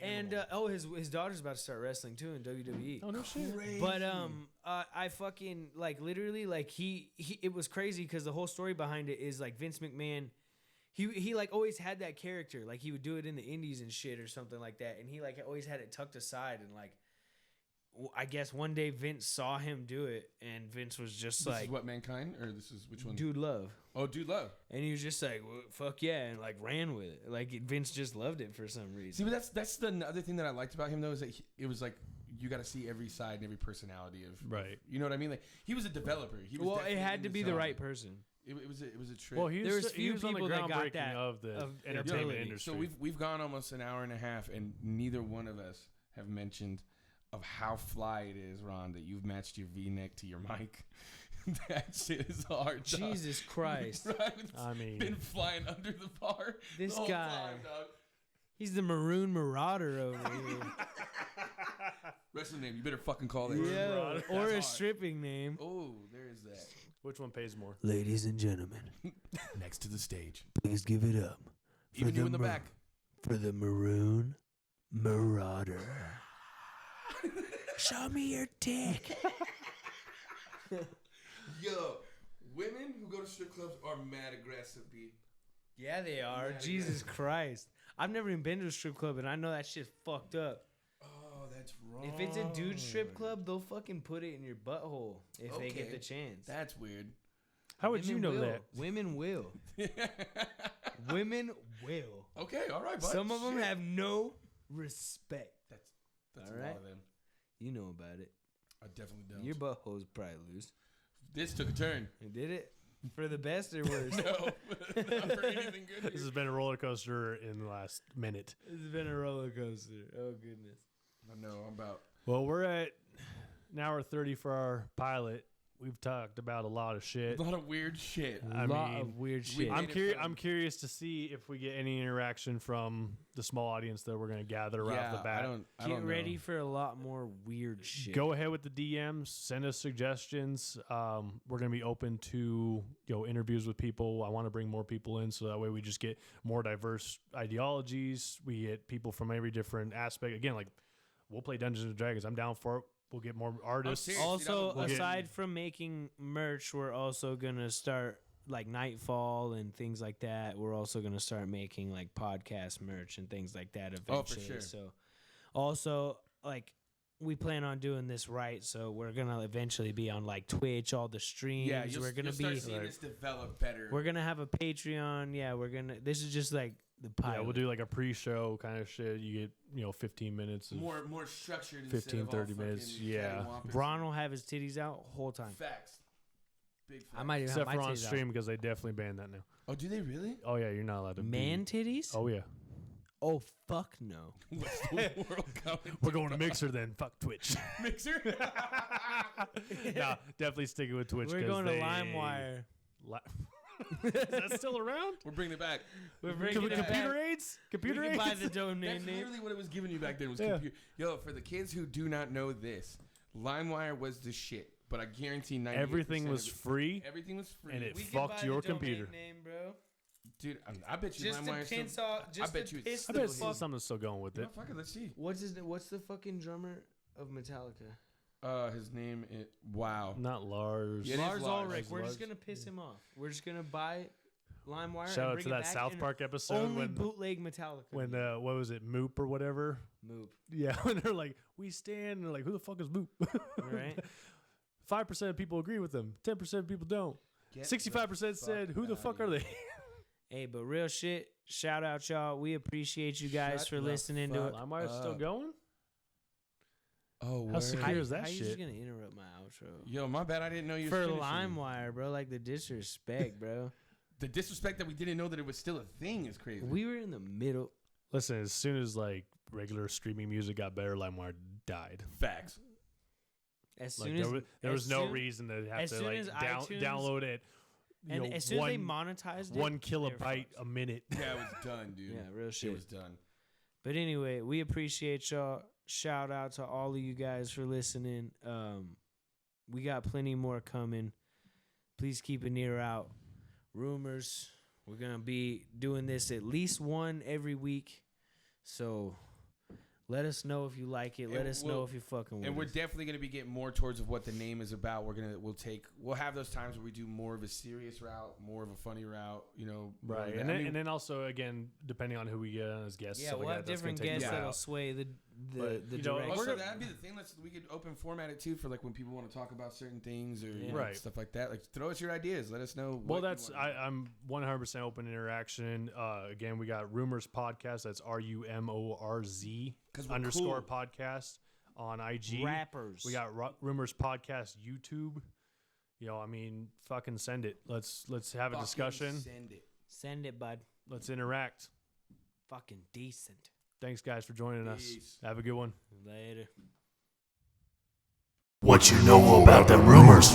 And his daughter's about to start wrestling too in WWE. Oh no shit! Crazy. But I fucking like literally like he it was crazy because the whole story behind it is like Vince McMahon, he like always had that character, like he would do it in the indies and shit or something like that, and he like always had it tucked aside, and like I guess one day Vince saw him do it, and Vince was just this is what, Mankind, or this is which one? Dude Love. Oh, Dude Love. And he was just like, well, fuck yeah, and like ran with it. Like Vince just loved it for some reason. See, but that's the other thing that I liked about him though is that it was like you got to see every side and every personality of right. You know what I mean? Like he was a developer. He was it had to be the right person. It was a trick. Well, there was few people that got that of the entertainment industry. So we've gone almost an hour and a half, and neither one of us have mentioned of how fly it is, Ron, that you've matched your V-neck to your mic. That shit is hard, dog. Jesus Christ. Right? I mean, been flying under the bar. This the whole guy, time, dog. He's the Maroon Marauder over here. Wrestling name, you better fucking call it. Yeah, or a stripping name. Oh, there is that. Which one pays more? Ladies and gentlemen, next to the stage. Please give it up. Even you in the back. For the Maroon Marauder. Show me your dick. Yo, women who go to strip clubs are mad aggressive, B. Yeah, they are. Mad Jesus aggressive. Christ. I've never even been to a strip club, and I know that shit's fucked up. Oh, that's wrong. If it's a dude strip club, they'll fucking put it in your butthole if they get the chance. That's weird. How would you know that? Women will. Women will. Okay, all right, bud. Some of them have no respect. That's all a right. lot of them. You know about it. I definitely don't. Your butthole's probably loose. This took a turn. Did it? For the best or worse? No, not for anything good. This has been a roller coaster in the last minute. It's been a roller coaster. Oh, goodness. I know, I'm about. Well, we're at an hour 30 for our pilot. We've talked about a lot of shit. A lot of weird shit. A lot of weird shit. I'm curious to see if we get any interaction from the small audience that we're going to gather right off the bat. I don't Get ready for a lot more weird shit. Go ahead with the DMs. Send us suggestions. We're going to be open to interviews with people. I want to bring more people in so that way we just get more diverse ideologies. We get people from every different aspect. Again, like we'll play Dungeons and Dragons. I'm down for it. We'll get more artists. Also, aside from making merch, we're also going to start like Nightfall and things like that. We're also going to start making like podcast merch and things like that eventually. Oh, for sure. So also like we plan on doing this right. So we're going to eventually be on like Twitch, all the streams. Yeah, we're going to start be seeing this develop better. We're going to have a Patreon. Yeah, this is just like the pilot. Yeah, we'll do like a pre-show kind of shit. You get 15 minutes of more structured 15 30 minutes. Yeah, Ron will have his titties out whole time. Facts. Big facts. I might even except have for my on titties stream because they definitely banned that now. Oh, do they really? Oh yeah, you're not allowed to man titties. Oh yeah. Oh fuck no. What's the world coming? We're going to Mixer then. Fuck Twitch. Mixer. Nah, definitely sticking with Twitch. We're going to LimeWire. Is that still around? We're bringing it back. We're bringing it back. Computer aids? Computer We aids? can buy the domain That's name. literally what it was giving you back then was Yeah. computer. Yo, for the kids who do not know this, LimeWire was the shit. But I guarantee 98% Everything was of it, free. Everything was free. And it We can fucked buy your the domain computer. name, bro. Dude, I bet you Just to LimeWire piss still. off. Just I bet to you piss it's I the bet fuck. something's still going with it. Fuck it, let's see. What's the fucking drummer of Metallica? His name is Wow. Not Lars. Yeah, it is Lars Lars. Ulrich. We're Lars. just gonna piss him off. We're just gonna buy it. LimeWire. Shout out to that South Park episode Only when bootleg Metallica. when what was it, Moop or whatever? Moop. Yeah, when they're like, we stand, and they're like, who the fuck is Moop? Right. 5% of people agree with them. 10% of people don't. 65% said, who the fuck are they? Hey, but real shit. Shout out, y'all. We appreciate you guys for listening to it. LimeWire's still going? Oh, how secure is that how shit? you just gonna interrupt my outro? Yo, my bad. I didn't know you For were finishing. LimeWire, bro. Like the disrespect, bro. The disrespect that we didn't know that it was still a thing is crazy. We were in the middle. Listen, as soon as like regular streaming music got better, LimeWire died. Facts. As Like soon as there was no reason to have as to soon like as iTunes- download it. You and know, as soon as they monetized it, 1 they were kilobyte fucked. a minute. Yeah, it was done, dude. Yeah, real shit. It was done. But anyway, we appreciate y'all. Shout out to all of you guys for listening. We got plenty more coming. Please keep an ear out. Rumors. We're gonna be doing this at least one every week. So let us know if you like it. Let us know if you're fucking with And we're us. definitely gonna be getting more towards of what the name is about. We'll have those times where we do more of a serious route, more of a funny route, you know. Right, and then also again, depending on who we get on as guests, Yeah, stuff we'll like have that, that's gonna different take guests a while. that'll sway the But, you know, direction. Also, that'd be the thing. We could open format it too for like when people want to talk about certain things or you know, Right. stuff like that. Like throw us your ideas. Let us know. Well, what you that's want to do. I'm 100% open interaction. Again, we got RUMORZ Podcast. That's RUMORZ 'Cause we're _ cool. podcast on IG. Rappers. We got RUMORZ Podcast YouTube. You know, I mean, fucking send it. Let's have a Fucking discussion. Send it. Send it, bud. Let's interact. Fucking decent. Thanks, guys, for joining us. Peace. Have a good one. Later. What you know about the rumors?